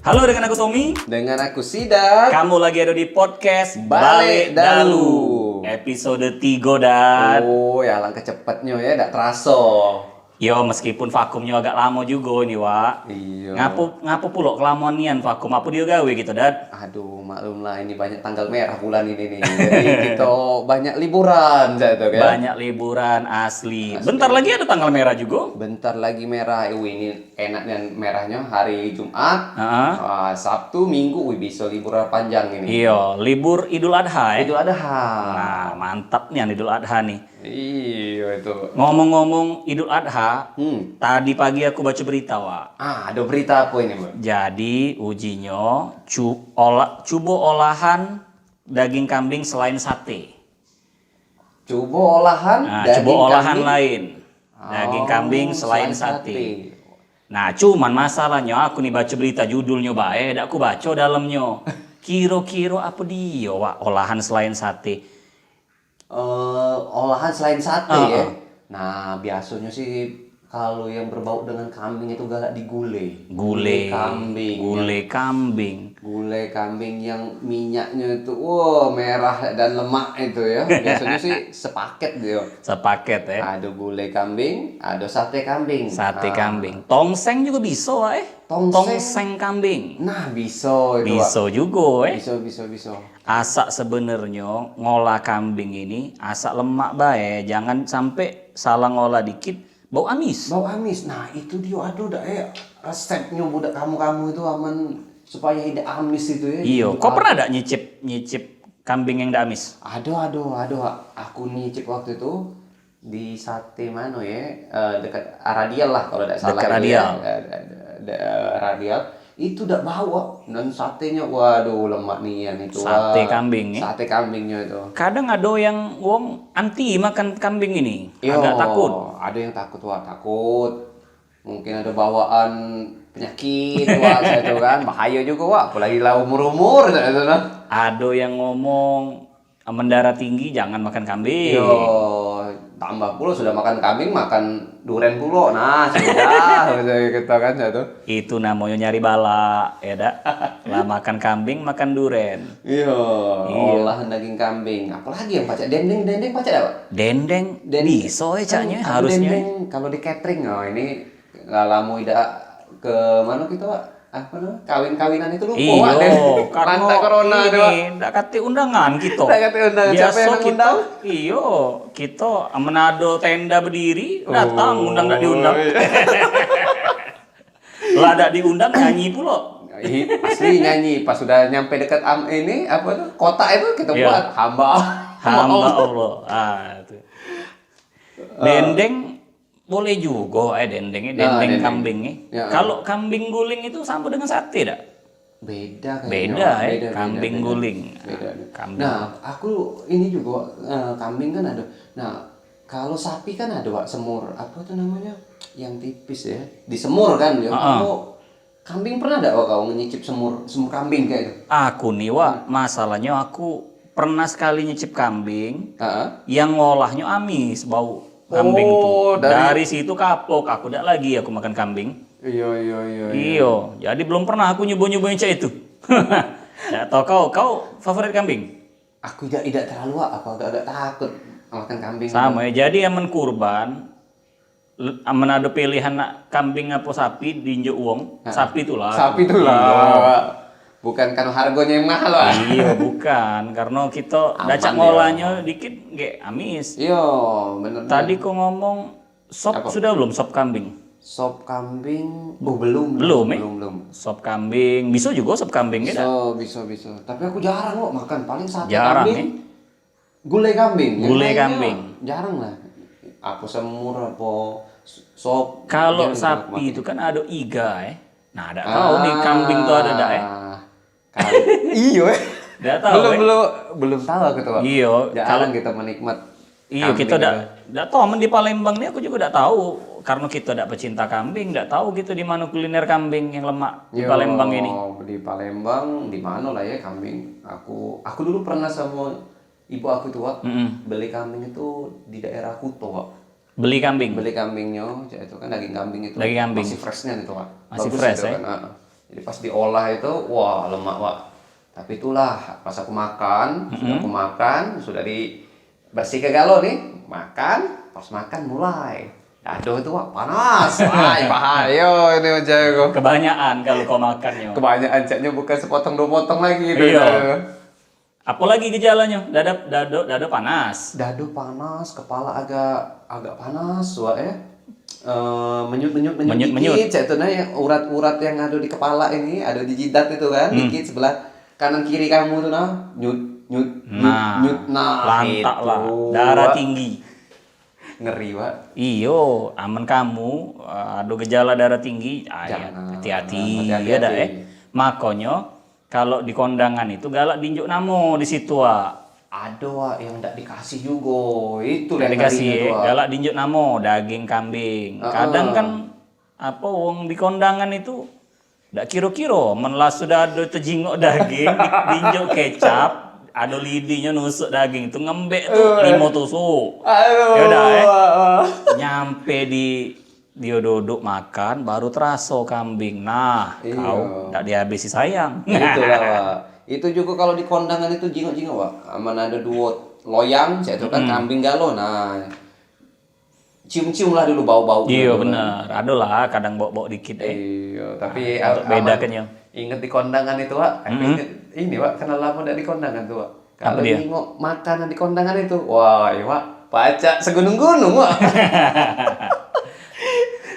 Halo, dengan aku Tommy. Dengan aku Sidak. Kamu lagi ada di podcast Balik Dalu. Episode 3 dan Oh, ya langkah cepatnya ya, tidak terasa. yo meskipun vakumnya agak lama juga nih, Wak. Iya. Ngapu pulok kelamaan nian vakum apa dia gawe gitu, Dad? Aduh, maklum lah ini banyak tanggal merah bulan ini nih. Jadi kita banyak liburan gitu kan. Banyak liburan asli. Bentar lagi ada tanggal merah juga. Bentar lagi merah. Ini enaknya merahnya hari Jumat, Heeh. Sabtu, Minggu. Wih, bisa liburan panjang ini. Iya, libur Idul Adha ya. Idul Adha. Nah, mantap nih Idul Adha nih. Iya itu. Ngomong-ngomong Idul Adha, Hmm. tadi pagi aku baca berita, Wak. Ada berita apa ini, Bu? Jadi ujinya coba olahan daging kambing selain sate. Coba olahan Nah, daging coba olahan kambing. lain. Daging kambing selain sate. Nah, cuman masalahnya aku nih baca berita judulnya bae, dak aku baca dalamnya. Kira-kira apa dia, Wak, olahan selain sate? Olahan selain sate ya. Uh-uh. Nah, biasanya sih kalau yang berbau dengan kambing itu galak digulai. Gulai kambing. Gulai kambing. Gulai kambing yang minyaknya itu merah dan lemak itu ya. Biasanya sih sepaket dia. Sepaket ya. Ada gulai kambing, ada sate kambing. Sate Nah, kambing. Tongseng juga bisa, Wak, eh. Tongseng? Tongseng kambing. Nah, bisa itu. Wak. Bisa juga, eh. Bisa. Asak sebenarnya ngolah kambing ini asak lemak bae, jangan sampai salah ngolah dikit bau amis. Bau amis. Nah, itu dia aduh dah resepnya budak kamu itu aman supaya tidak amis itu ya. Iya, kau pernah ada nyicip kambing yang ndak amis? Aduh. Aku nyicip waktu itu di sate mana ya? Dekat Radial lah kalau tidak salah. Dekat itu Radial. Ya. Radial. Itu udah bawa dan satenya waduh lemak nian itu. Sate kambing ya? Sate kambingnya itu. Kadang ada yang wong anti makan kambing ini, Yo, agak takut. ada yang takut takut. Mungkin ada bawaan penyakit saya itu kan bahaya juga apalagi lah umur itu nah. Ada yang ngomong mendarah tinggi jangan makan kambing. Yo, tambah pula sudah makan kambing makan duren pula. Nah, sudah kita kan satu. Itu namanya nyari bala, ya dak. Lah makan kambing makan duren. Iya, Iya. olahan daging kambing. Apalagi yang pacak dendeng pacak apa? Dendeng bisa ya caknya Kan harusnya. dendeng kalau di catering ini nggak lama tidak ke mana kita Pak? Apa namanya? Kawin-kawinan itu lupa Pak. Iya, Dendeng. karena Lantai corona itu Pak. ini ndak kate undangan kita. Ndak kate undangan. Siapa yang kita, ngundang? iya, kita menado tenda berdiri, datang undang ndak diundang. iya. Lah ndak diundang nyanyi pula. Pasti nyanyi pas sudah nyampe dekat ini apa tuh kota itu kita Iya. buat hamba Hamba Allah. Itu. Dendeng boleh juga dendengnya, dendeng dendeng. kambingnya. Ya. Kalau kambing guling itu sama dengan sate dak? beda Beda kayaknya. kambing beda. guling. Beda. Kambing. Nah aku ini juga kambing kan ada. Nah kalau sapi kan ada Pak semur apa tuh namanya yang tipis ya disemur kan ya. Kalau kambing pernah ada kau nyicip semur kambing kayak itu? Aku nih, Wak, masalahnya aku pernah sekali nyicip kambing Heeh. yang ngolahnya amis, bau kambing Oh, tuh. Dari situ kapok, aku tidak lagi aku makan kambing. Iya. Iya, jadi belum pernah aku nyoba-nyobain cak itu. Nggak tahu kau favorit kambing? Aku tidak terlalu aku agak takut makan kambing. Sama ya, jadi yang kurban ada pilihan nak kambing apa sapi dinjo uang, sapi itulah. Sapi Iya. itulah. Bukan karena harganya yang mahal Pak. Iya, bukan. Karena kita Aman dacak dia. ngolahnya dikit nggak amis. Iya, bener. Tadi kok ngomong sop Apa? sudah belum sop kambing? Sop kambing, belum. Belum. Sop kambing, bisa juga sop kambing ya? Bisa. Tapi aku jarang kok makan, paling sate Jarang, kambing. Gulai kambing. Yang Gulai lainnya kambing. Jarang lah. Apa semur apa sop. Kalau jarang sapi aku itu kan ada iga ya. Nah, ada tahu nih kambing tuh ada dak ya? Iya. Nggak tahu. belum tahu aku tuh Pak. Iya, Jarang kita menikmat. Iya, kambing kita itu. ndak tahu men di Palembang nih aku juga ndak tahu karena kita ndak pecinta kambing, ndak tahu gitu di mana kuliner kambing yang lemak di Yo, Palembang ini. Di Palembang, di mana lah ya kambing. Aku dulu pernah sama ibu aku tua beli kambing itu di daerah Kuto, Pak. Beli kambing. Beli kambingnya, itu kan daging kambing itu Daging kambing. masih freshnya itu, Pak. Masih Bagus fresh, itu ya? kan. Jadi pas diolah itu, wah lemak Wak. Tapi itulah pas aku makan, sudah aku makan, sudah bersih ke galo nih, makan, pas makan mulai. Aduh itu Wak, panas. Wah, bahaya ini jago. Kebanyakan kalau kau makannya. Kebanyakan caknya bukan sepotong dua potong lagi itu. Iya. Apalagi gejalanya? Dada panas. Dado panas, kepala agak panas, Wak ya. Menyut dikit, cak itu nah yang urat-urat yang ada di kepala ini, ada di jidat itu kan, dikit sebelah kanan kiri kamu tuh nah, nyut, Lantak itu, lah. Darah Wak. tinggi. Ngeri Wak. Iyo, aman kamu. Ada gejala darah tinggi. Jangan. Hati-hati. Hati-hati. Ya dah Makanya kalau di kondangan itu galak dinjuk namo di situ Wak. Ada Wak yang ndak dikasih juga, itu Nggak yang dikasih ngerinya tuh, Wak. galak dinjuk namo daging kambing. Kadang kan apa wong di kondangan itu ndak kira-kira menlah sudah ada tejingok daging dinjuk kecap, ada lidinya nusuk daging itu ngembek tuh 5 tusuk. Aduh. Yaudah Wak. nyampe dia duduk makan baru terasa kambing. Nah, Iya. kau ndak dihabisi sayang. Itulah Wak. Itu juga kalau di kondangan itu jingok-jingok Wak. Aman ada dua loyang, saya itu kan kambing galo. Nah, cium-cium lah dulu bau-bau. Iya dulu, kan. bener, ada lah kadang bawa-bawa dikit Iya, tapi untuk beda kan ya. Ingat di kondangan itu Wak. Aku ingat ini Wak, kenal lama dari di kondangan tuh Wak. Kalau dia? nengok makanan di kondangan itu, wah, iya, Wak, baca segunung-gunung Wak.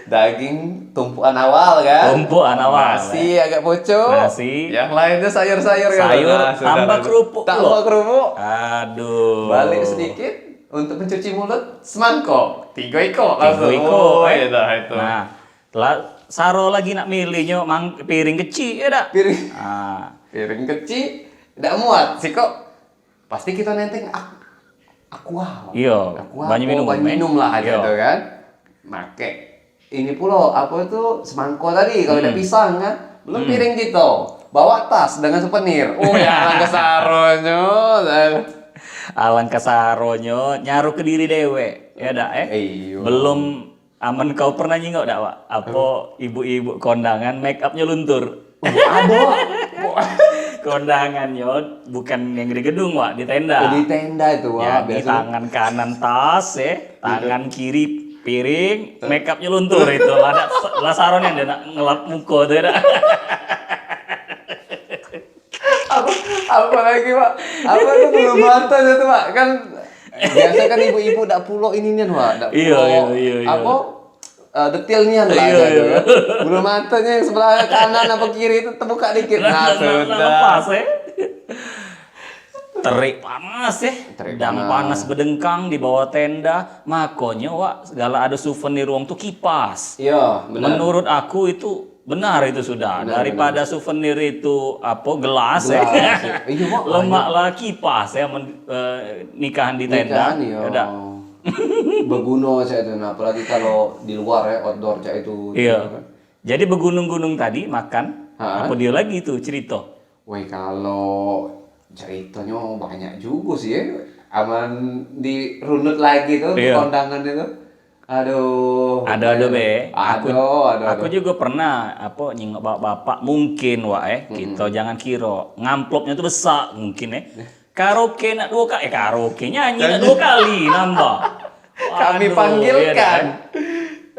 Daging tumpuan awal kan? Tumpuan awal, Nasi agak bocor. Nasi. Yang lainnya sayur-sayur kan? Sayur, Nah, tambah kerupuk Tambah loh. kerupuk. Aduh. Balik sedikit untuk mencuci mulut semangkok. 3 iko langsung. 3 iko, Oh, iya dah itu. Nah, saro lagi nak milihnya piring kecil ya dak? Piring Ah, piring kecil tidak muat sih kok. Pasti kita nenteng aqua. iya, Aqua, banyak minum, banyak minum lah Iya. gitu kan. Make ini pula apa itu semangkok tadi kalau ada pisang kan. Belum piring gitu. Bawa tas dengan souvenir. Oh ya langkah saronyo. alangkah saronyo nyaru ke diri dewe ya dak Iya. Belum aman kau pernah nyingok dak Wak? Apa ibu-ibu kondangan make upnya luntur? Ada. Kondangannya bukan yang di gedung Wak, di tenda. Di tenda itu Ya, wah di biasa. tangan kanan tas tangan kiri piring, make upnya luntur itu. Ada saron yang dia nak ngelap muka tuh ya. Apa lagi Pak? Apa itu bulu mata itu Pak? Kan biasa kan ibu-ibu dak pulo ininya Pak, dak pulo. Iya. Apa detailnya lah Iya, gitu iya. kan. Bulu matanya yang sebelah kanan apa kiri itu terbuka dikit. Nah, sudah. Lepas Terik panas Terik Dan panas. panas bedengkang di bawah tenda. Makanya Wak, segala ada souvenir ruang tuh kipas. Iya, benar. Menurut aku itu benar itu sudah. Daripada souvenir itu apa gelas Gelas, ya. Iya, Wak, lemak lah kipas nikahan di tenda. Nikahan, iya. Udah. Berguna saya itu, nah, apalagi kalau di luar ya outdoor cak itu. Iya. Gitu kan. Jadi begunung-gunung tadi makan. Ha? Apa dia lagi tuh cerita? Woi kalau ceritanya banyak juga sih ya. Aman dirunut lagi tuh di Iya. kondangan itu. Aduh. Ada be. Ada. Aku juga pernah apa nyingok bapak mungkin kita jangan kira ngamplopnya tuh besar mungkin karaoke nak 2 kali karaoke nyanyi nak 2 kali nambah. Kami Waduh, panggilkan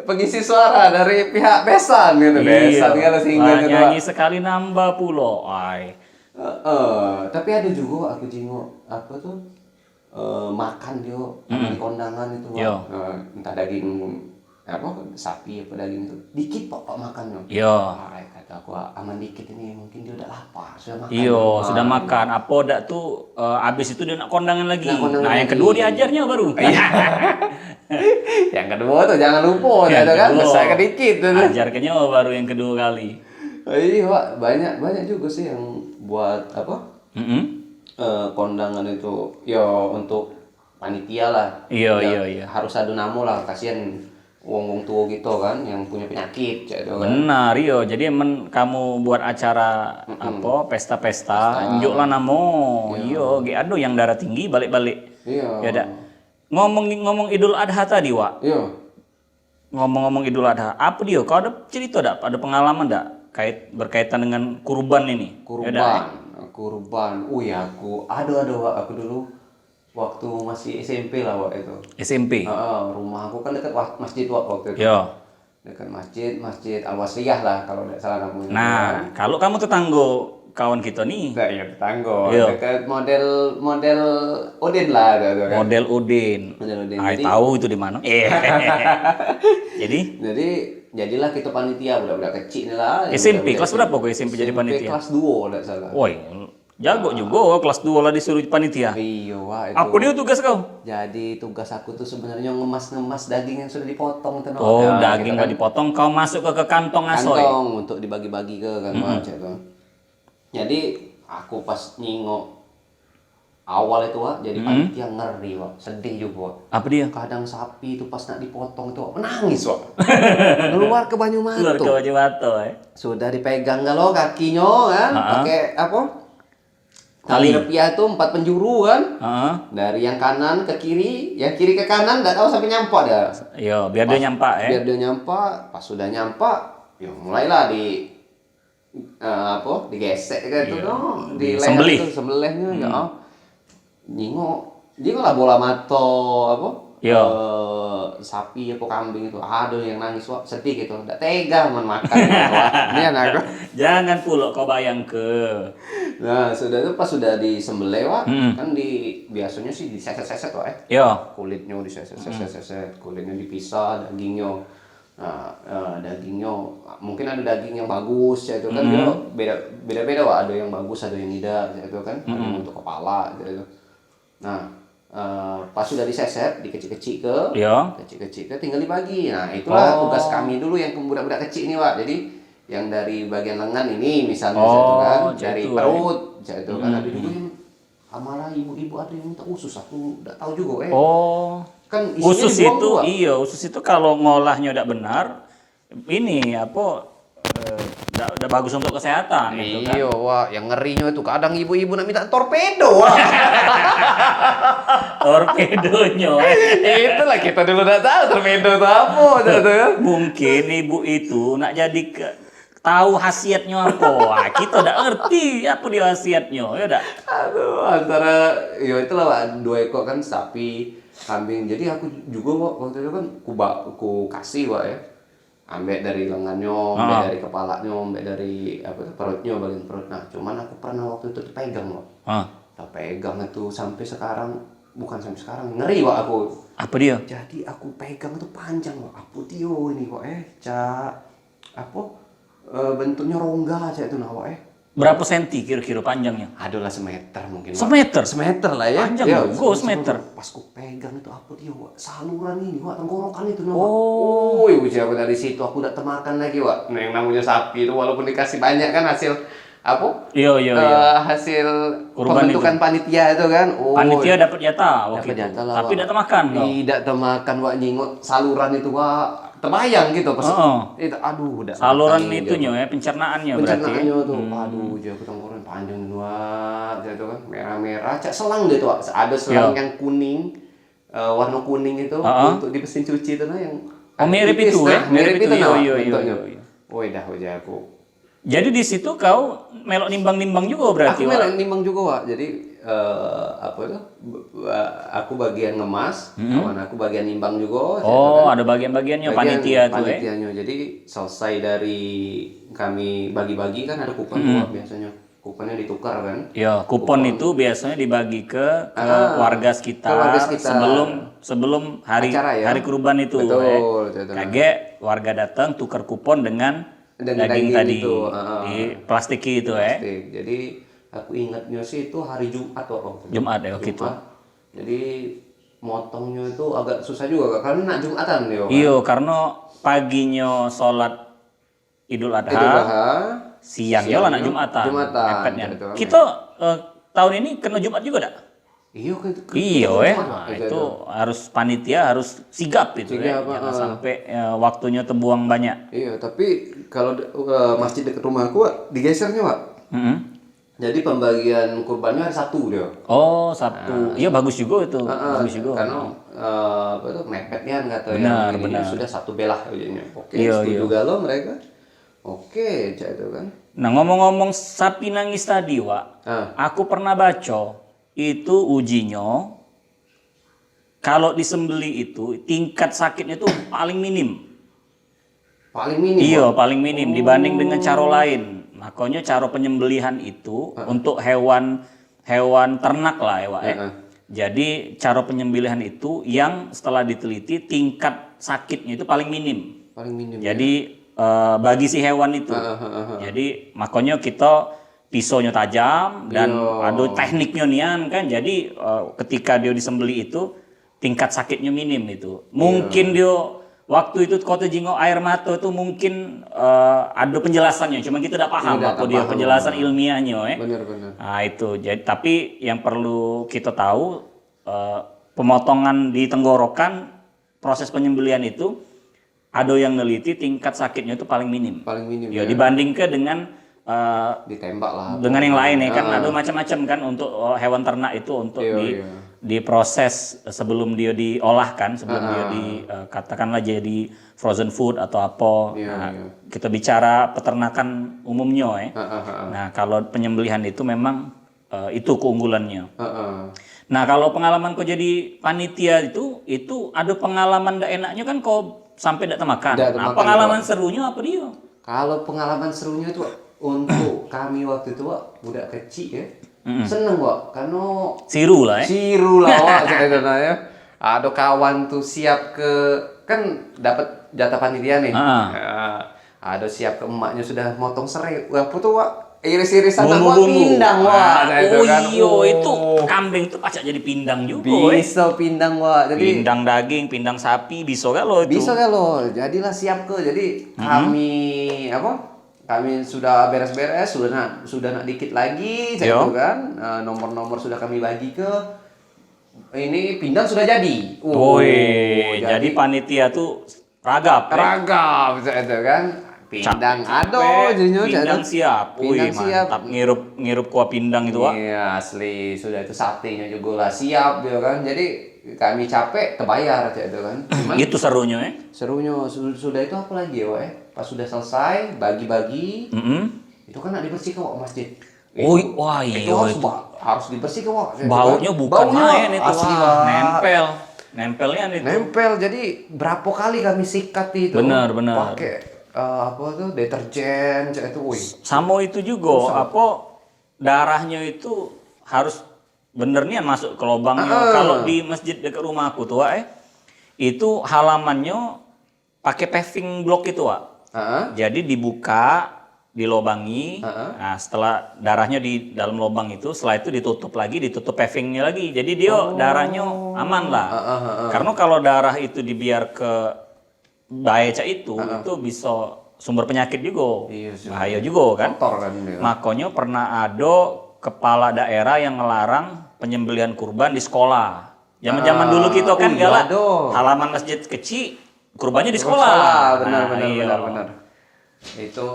pengisi suara dari pihak besan gitu. Besan kalau singgah gitu. nyanyi sekali nambah pulo. Tapi ada juga aku jenguk apa tuh makan dia di kondangan itu Wak. Yo. Entah daging apa sapi apa daging itu dikit pokok makannya. Yo. Kata aku aman dikit ini mungkin dia udah lapar sudah makan. Iyo, sudah makan. Apa dak tuh abis itu dia nak kondangan lagi. Nak kondangan Nah, yang lagi. kedua diajarnya baru. Yang kedua tuh jangan lupa Yang gitu kan. kedua. Besar dikit tuh. Ajarkannya baru yang kedua kali. Iya, Wak. banyak juga sih yang buat apa? Mm-mm. Kondangan itu ya untuk panitia lah. Iya, Ya, iya. harus adu namo lah, kasihan wong tua gitu kan yang punya penyakit kayak itu kan. Benar, iyo. Jadi kamu buat acara apa pesta-pesta, njuk lah namo. Iyo, ge ado yang darah tinggi balik-balik. Iya. Ya dak. Ngomong Idul Adha tadi, Wak. Iya. Ngomong-ngomong Idul Adha, apa dia? Kau ada cerita dak? Ada pengalaman dak? berkaitan dengan kurban ini. Ya dah, Kurban. Ya aku dulu waktu masih SMP lah waktu itu. SMP. Rumah aku kan dekat masjid waktu itu. Yo. Dekat masjid Al Wasliyah lah kalau tidak salah namanya. Nah, kalau kamu tetanggo kawan kita nih, Nah, ya tetangga. Iya. Dekat model Odin lah gitu kan. model Udin. Model Udin. Ay, Jadi- tahu itu di mana? Jadi Jadi jadilah kita panitia budak-budak kecil nih lah. SMP, Budak-budak kelas kecil. berapa kok SMP jadi panitia? Kelas 2 tidak salah. Woi, jago juga kelas 2 lah disuruh panitia. Iya, wah itu. Apa dia tugas kau? Jadi tugas aku tuh sebenarnya ngemas daging yang sudah dipotong itu. Oh, Nah, daging kita nggak dipotong, kau masuk ke kantong asoy. kantong untuk dibagi-bagi ke kan macam itu. Jadi aku pas nyingok awal itu Wak, jadi panitia ngeri Wak, sedih juga Wak. Apa dia? Kadang sapi itu pas nak dipotong itu Wak, menangis Wak. Keluar ke Banyu Keluar ke Matu. baju bato, Sudah dipegang kalau kakinya kan, pakai apa? Tali rupiah itu 4 penjuru kan. Dari yang kanan ke kiri, yang kiri ke kanan enggak tahu sampai nyampak dah. Yo, biar dia nyampak Biar dia nyampak, pas sudah nyampak, ya mulailah digesek gitu dong, di leher Sembelih. itu sembelihnya ya. Nyingok lah bola mata apa? Iya. Sapi apa kambing itu ada yang nangis Wak, sedih gitu. Enggak tega makan Wak. Ini aku. Jangan pula kau bayang ke. Nah, sudah pas disembelih Wak, kan biasanya sih diseset-seset Wak. Yo. Kulitnya diseset, kulitnya dipisah, dagingnya. Nah, dagingnya mungkin ada daging yang bagus ya itu kan dia beda-beda Wak, ada yang bagus, ada yang tidak ya itu kan, ada yang untuk kepala gitu. Nah, pas sudah diseset, dikecil-kecil ke tinggal dibagi. Nah, itulah tugas kami dulu yang budak-budak kecil ini Wak. Jadi yang dari bagian lengan ini misalnya itu kan, dari perut itu kan, ada juga yang malah ibu-ibu ada yang minta usus, aku enggak tahu juga kan isinya Usus dibuang itu, Wak. iya, usus itu kalau ngolahnya udah benar, ini udah bagus untuk kesehatan. Gitu kan. Iya, Wak, yang ngerinya itu kadang ibu-ibu nak minta torpedo, Wak. Torpedonya. Itulah kita dulu udah tahu torpedo itu apa, kan? Mungkin ibu itu nak jadi tahu khasiatnya apa. Wah, kita udah ngerti apa dia khasiatnya, ya udah. Aduh, antara ya itulah Wak, 2 ekor kan sapi, kambing. Jadi aku juga Wak, waktu itu kan ku kasih Wak ya. Ambek dari lengannya, ambek dari kepalanya, ambek dari perutnya, bagian perut. Nah, cuman aku pernah waktu itu dipegang Wak. Tak pegang itu sampai sekarang, bukan sampai sekarang, ngeri Wak aku. Apa dia? Jadi aku pegang itu panjang Wak. Apa dia ini Wak bentuknya rongga aja itu nah Wak Berapa senti kira-kira panjangnya? Adalah semeter mungkin Wak. Semeter? Semeter lah ya. Panjang Ya, juga semeter. Pas ku pegang itu apa dia Wak? Saluran ini Wak, tenggorokan itu nah. Oh. Uji aku dari situ aku udah temakan lagi Wak. Nah, yang namanya sapi itu walaupun dikasih banyak kan hasil Iya. hasil Kurban pembentukan panitia itu kan. Panitia dapat jatah waktu Dapat itu. jatah lah, Tapi Wak. tidak termakan. Tidak termakan Wak, nyingok saluran itu Wak. Terbayang gitu pas itu aduh udah Saluran matang itunya ya, pencernaannya berarti. pencernaannya tuh aduh aku tenggorokan panjang Wak gitu kan merah-merah cak selang deh tuh Wak. Ada selang yang kuning warna kuning itu untuk di mesin cuci itu nah yang mirip tipis, itu ya. mirip itu nah Iya. bentuknya. Dah aku Jadi di situ kau melok nimbang-nimbang juga berarti. aku Wak? memang nimbang juga Wak. Jadi aku bagian ngemas, kawan aku bagian nimbang juga. Oh, ada bagian-bagiannya panitia tuh ya. Panitianya. Jadi selesai dari kami bagi-bagi kan ada kupon tuh Wak, biasanya. Kuponnya ditukar kan. Ya, kupon itu biasanya dibagi ke warga sekitar, sebelum hari Acara ya. hari kurban itu. Betul. Kage warga datang tukar kupon dengan daging tadi itu, di plastik itu plastik. Jadi aku ingatnya sih itu hari Jumat Jumat ya gitu. Jadi motongnya itu agak susah juga karena nak Jumatan dia. Iya, karena paginya sholat Idul Adha, siangnya lah nak Jumatan. Mepetnya. gitu. Kita tahun ini kena Jumat juga dak? Iya kan. Iya itu harus panitia harus sigap itu ya. Jangan sampai waktunya terbuang banyak. Iya, tapi kalau masjid dekat rumah aku Wak, digesernya Wak. Jadi pembagian kurbannya hari Sabtu dia. Oh, Sabtu. Iya bagus juga itu. Bagus juga. Karena mepetnya kan kata Benar. sudah satu belah jadinya. Oke, Iya, setuju galau mereka. Oke, cak itu kan. Nah, ngomong-ngomong sapi nangis tadi, Wak. Aku pernah baca itu ujinya kalau disembeli itu tingkat sakitnya tuh paling minim. Paling minim. Iya, paling minim dibanding dengan cara lain. Makanya cara penyembelihan itu untuk hewan ternak lah ya, Wak. Jadi cara penyembelihan itu yang setelah diteliti tingkat sakitnya itu paling minim. Paling minim. Jadi bagi si hewan itu. Jadi makanya kita pisaunya tajam dan ada tekniknya nian kan. Jadi ketika dia disembeli itu tingkat sakitnya minim itu. Mungkin dia waktu itu kota jinggo air mata itu mungkin ada penjelasannya, cuma kita tidak paham apa dia penjelasan ilmiahnya. Benar-benar. Nah itu. Jadi tapi yang perlu kita tahu pemotongan di tenggorokan proses penyembelihan itu ada yang neliti tingkat sakitnya itu paling minim. Paling minim. Ya, dibandingkan dengan ditembak lah. dengan yang lain ya kan ada macam-macam kan untuk hewan ternak itu untuk diproses sebelum dia diolahkan, sebelum dia katakanlah jadi frozen food atau apa. Kita bicara peternakan umumnya ya. Nah, kalau penyembelihan itu memang itu keunggulannya. Nah, kalau pengalaman kau jadi panitia itu ada pengalaman tidak enaknya kan kau sampai tidak makan. Nah, pengalaman serunya apa dia? Kalau pengalaman serunya itu untuk kami waktu itu budak kecil ya. Seneng karena siru lah ya. Siru lah saya ada kawan tuh siap ke kan dapat jatah panitia nih. Ada siap ke emaknya sudah motong serai. Apa tuh iris-irisan pindang itu kambing itu pacak jadi pindang juga. Bisa pindang jadi pindang daging, pindang sapi bisa kalau itu. Bisa kalau jadilah siap ke. Jadi kami sudah beres-beres, sudah nak dikit lagi, gitu kan. Nomor-nomor sudah kami bagi ke ini pindang sudah jadi. Jadi panitia tuh ragap itu kan. Pindang pindang siap. Mantap ngirup kuah pindang itu, Wak. Iya, asli. Sudah itu satenya juga lah siap gitu kan. Jadi kami capek kebayar itu kan. Itu serunya ya. Serunya sudah itu apa lagi ya, Wak? Pas sudah selesai bagi-bagi. Itu kan dibersihkan masjid. Itu harus dibersihkan, Wak. Baunya bukan main itu, Nempelnya itu. Nempel. Jadi berapa kali kami sikat itu. Benar. Pakai deterjen itu. Sama itu juga darahnya itu harus benernya masuk ke lubangnya. Kalau di masjid dekat rumah aku tuh, itu halamannya pakai paving block itu, Wak. Jadi dibuka, dilobangi. Nah, setelah darahnya di dalam lubang itu, setelah itu ditutup pavingnya lagi. Jadi dia darahnya aman lah. Karena kalau darah itu dibiar ke baca itu bisa sumber penyakit juga. Bahaya juga kan. Makanya pernah ada kepala daerah yang ngelarang penyembelihan kurban di sekolah. Zaman-zaman dulu kita kan galak. Halaman masjid kecil, kurbannya di sekolah. Benar. Itu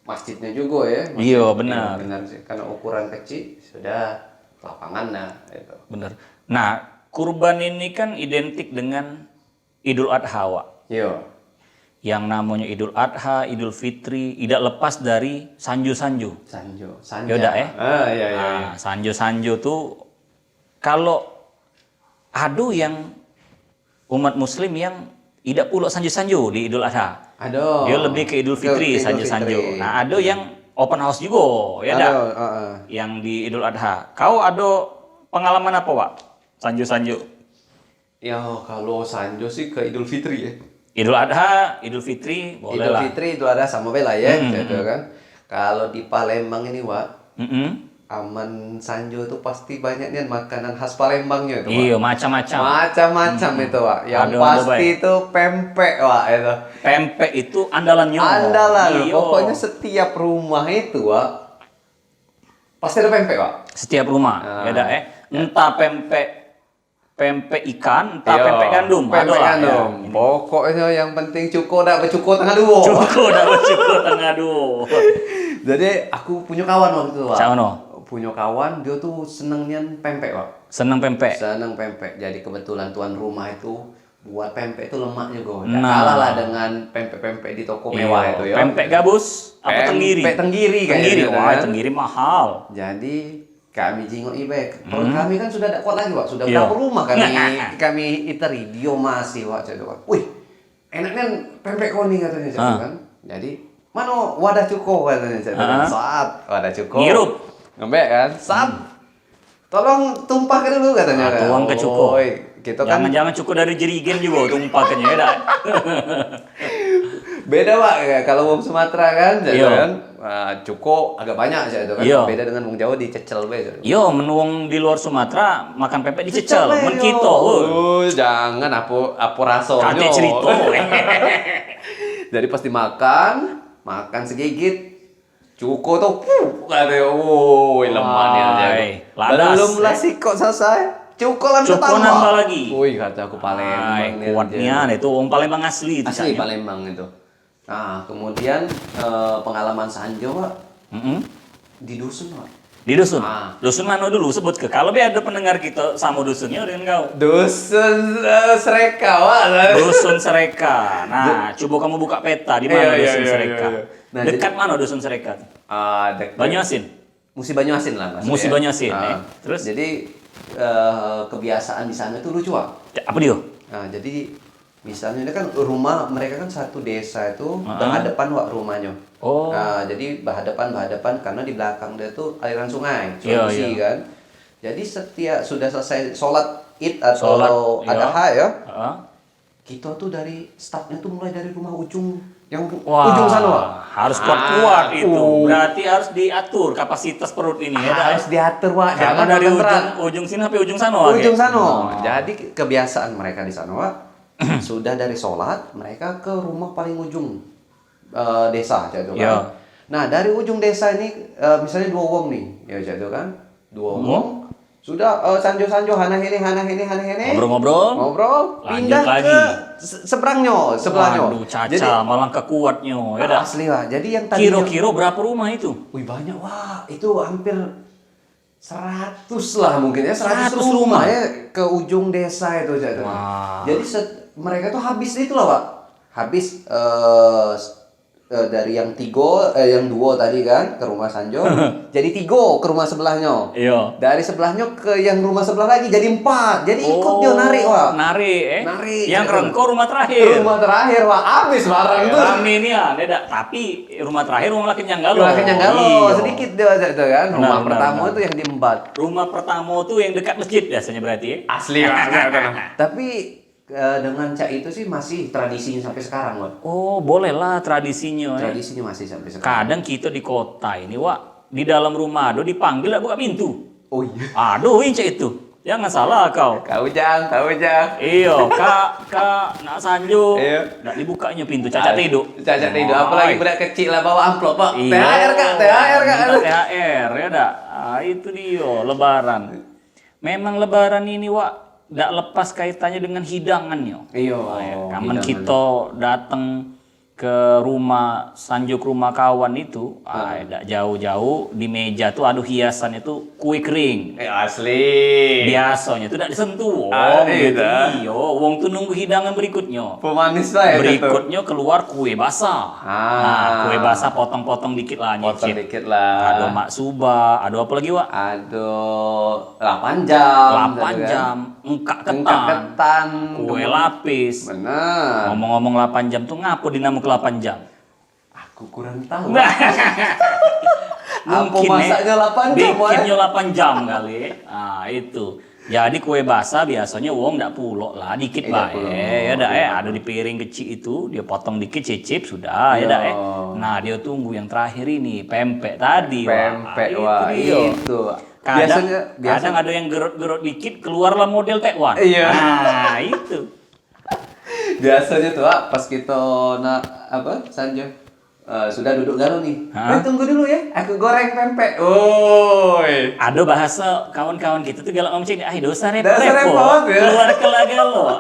masjidnya juga ya. Iya, benar. Benar sih. Karena ukuran kecil sudah lapangan itu. Benar. Nah, kurban ini kan identik dengan Idul Adha, Wak. Iya. Yang namanya Idul Adha, Idul Fitri, tidak lepas dari sanjo-sanjo. Yaudah ya. Iya. Sanjo-sanjo tuh kalau ada yang umat Muslim yang tidak pula sanjo-sanjo di Idul Adha. Dia lebih ke Idul Fitri sanjo-sanjo. Nah, ada yang open house juga, ya dah. Yang di Idul Adha. Kau ada pengalaman apa, Wak? Sanjo-sanjo. Ya, kalau sanjo sih ke Idul Fitri ya. Idul Adha, Idul Fitri, boleh lah. Idul Fitri, Idul Adha sama bela ya, gitu kan. Kalau di Palembang ini, Wak, aman sanjo itu pasti banyak nih makanan khas Palembangnya itu, Wak. Iya, macam-macam. Macam-macam itu, Wak. Yang pasti itu pempek, Wak, itu. Pempek itu andalannya. Andalan. Pokoknya setiap rumah itu, Wak, pasti ada pempek, Wak. Setiap rumah, beda entah pempek ikan, entah pempek gandum. Pempek gandum. Pokoknya yang penting cuko dak bercuko tengah dua. Jadi aku punya kawan waktu itu, Wak. Punya kawan, dia tuh senengnya pempek, Wak. Seneng pempek. Jadi kebetulan tuan rumah itu buat pempek itu lemak juga. Nah. Kalah lah dengan pempek-pempek di toko mewah Iya, itu ya. pempek gabus apa tenggiri? Pempek tenggiri kayaknya. Tenggiri, gitu wah kan. tenggiri mahal. Jadi kami jingok ibek. Perut kami kan sudah tidak kuat lagi, Pak. Sudah Iya. berapa rumah kami iteri, dia masih, Pak. Jadi, Pak. Wih, enaknya pempek koni katanya, jadi kan. Jadi, mana wadah cuko katanya, jadi kan. Saat wadah cuko. Ngirup. Ngembek kan. Sap. Tolong tumpahkan dulu katanya. Nah, tuang ke cuko. Gitu kan. Jangan cukup dari jerigen juga tumpahkannya ya dah. Beda, Pak, ya, kalau wong Sumatera kan, jadi Iya. kan cuko agak banyak aja itu kan. Iya. Beda dengan wong Jawa dicecel be. Jadi. Yo, menuang di luar Sumatera makan pempek dicecel, Be, men yo. kita. Jangan apa rasanya. Kate cerita. Jadi pas makan segigit, cuko tuh, katanya, woi lemannya aja. Ladas, Belum lah sih kok selesai. Cuko lah Cuko nambah lagi. Woi kata aku Palembang. nih, kuatnya aja. itu orang Palembang asli itu. Asli Caknya. Palembang itu. Nah kemudian pengalaman Sanjo, Pak, Mm-mm. di dusun, Pak. Di dusun. Ah. Dusun mana dulu sebut ke. Kalau ada pendengar kita sama dusunnya dengan kau. Dusun Sreka, Pak. Dusun Sereka. Nah, coba kamu buka peta di mana Iya, dusun iya, Sereka. iya, iya. Nah, Dekat mana dusun Sereka? Banyuasin. Musi Banyuasin lah, Mas. Musi ya. Banyuasin, Terus Jadi kebiasaan di sana itu lucu, Pak. apa dia? Nah, jadi misalnya ini kan rumah mereka kan satu desa itu berhadapan, Pak, rumahnya. Oh. Nah, jadi berhadapan karena di belakang dia tuh aliran sungai, Iya, Musi iya. kan. Jadi setiap sudah selesai sholat Id atau Sholat, iya. Adha ya, Heeh. kita tuh dari startnya tuh mulai dari rumah ujung yang Wah, ujung sana, Pak. harus kuat-kuat itu. Berarti harus diatur kapasitas perut ini ya. Harus diatur, Pak. Karena Jangan dari makan berat. ujung sini sampai ujung sana. Ujung Wak, ya? sana. Jadi kebiasaan mereka di sana, Pak, sudah dari sholat mereka ke rumah paling ujung desa, gitu kan. Iya. Nah dari ujung desa ini misalnya dua wong nih, ya gitu kan, dua wong sudah sanjo hana hene ngobrol, Lanjut pindah lagi. ke sebelahnya. Waduh, Caca, malah kekuatnya. Ya dah. Asli, Pak. Jadi yang tadinya Kira-kira berapa rumah itu? wih banyak, wah itu hampir 100 lah mungkin ya, 100 100 rumah rumah. ya ke ujung desa itu jadi. Wah. Jadi mereka tuh habis itu loh, Pak. Habis dari yang yang dua tadi kan ke rumah Sanjo, jadi 3 ke rumah sebelahnya. Iya. Dari sebelahnya ke yang rumah sebelah lagi jadi 4. Jadi ikut dia narik, Pak. Narik. Narik. Yang rengko rumah terakhir. Rumah terakhir, Pak. Habis barang tuh. Rame ini ya, beda. Tapi rumah terakhir rumah laki Nyanggalo. Rumah kenyanggalu Iya. sedikit dia itu kan. Rumah Benar, pertama benar. itu yang di Embat. Rumah pertama tuh yang dekat masjid biasanya berarti ya. Asli, tapi dengan Cak itu sih masih tradisinya sampai sekarang, Wak. Oh, bolehlah tradisinya. Tradisinya masih sampai sekarang. Kadang kita di kota ini, Wak, di dalam rumah aduh dipanggil lah buka pintu. Oh iya. Aduh, ini Cak itu. Jangan salah kau. Kau jang. Iyo, kak, nak Sanjo. Iya. Nak dibukanya pintu, cacat tidur. Cacat tidur, apalagi budak kecil lah bawa amplop, Pak. Iya. THR, Kak. Minta THR ya dak. Ah, itu dia lebaran. Memang lebaran ini, Wak, ndak lepas kaitannya dengan hidangannya. Iya. Kapan kita datang ke rumah Sanjuk rumah kawan itu, ndak jauh-jauh di meja tuh aduh hiasan itu kue kering. Asli. Biasanya tuh ndak disentuh. Gitu. Iya, wong tuh nunggu hidangan berikutnya. Pemanis lah ya. Berikutnya keluar kue basah. Nah, kue basah potong-potong dikit lah Potong nyicip. dikit lah. Ada maksuba, ada apa lagi, Wak? Aduh, 8 jam. 8 jam, engkak Engkak ketan, ketan. kue lapis. Benar. Ngomong-ngomong 8 jam tuh ngapo dinamuk 8 jam? Aku kurang tahu. Nah, Apa masaknya 8 jam, Wak? bikinnya 8 jam kali. Nah, itu. Jadi kue basah biasanya wong ndak pulok lah, dikit Ndak bae. pulok. Ya dak ada di piring kecil itu, dia potong dikit cicip sudah ya dak. Nah, dia tunggu yang terakhir ini, pempek tadi. Pempek, Wah, Wak. itu dia. Itu. Kadang ada yang gerot-gerot dikit keluarlah model tekwan. Iya. Nah, itu. Biasanya tuh, Wak, pas kita Sanjo sudah duduk galau nih. Tunggu dulu ya, aku goreng pempek. Oi. Ada bahasa kawan-kawan kita tuh galak ngomong dosa Dosa repot, repot. ya. Keluar ke lo.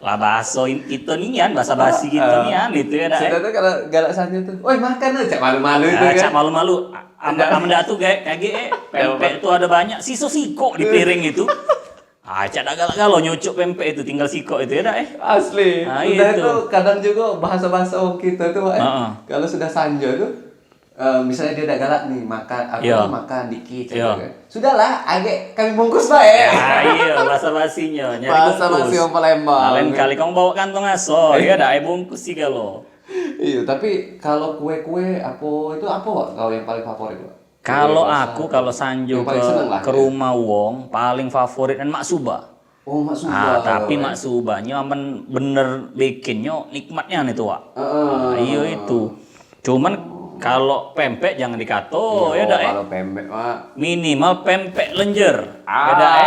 Lah bahasa itu nian, bahasa basi gitu nian itu ya dak. Sudah tuh kalau galak Sanjo tuh, woi makan aja, malu-malu itu Cak kan. malu-malu. Amba dah tuh kayak pempek tuh ada banyak sisa siko di piring itu. Cak dak galak galau nyucuk pempek itu tinggal sikok itu ya dak Asli. Nah, Udah itu. itu kadang juga bahasa-bahasa kita tuh, Heeh. kalau sudah sanjo tuh, misalnya dia udah galak nih, makan, aku Iya. makan dikit, Iya. kan. Sudahlah, agak kami bungkus bae. Iya, bahasa basinya nyari Bahasa bungkus. basi orang Palembang. Nah, lain kali kamu bawa kantong aso, ya dak bungkus sih kalau. Iya, tapi kalau kue-kue itu apa Wak, kau yang paling favorit Wak? Kalau Kue aku rasa- kalau sanjo yang paling seneng lah, ke ya? rumah wong paling favorit kan maksuba. Oh, Mak Suba. Tapi maksubanya aman bener bikinnya nikmatnya nih tuh, Wak. Iya itu. Cuman kalau pempek jangan dikato ya dak Kalau pempek Wak. minimal pempek lenjer. Ya dak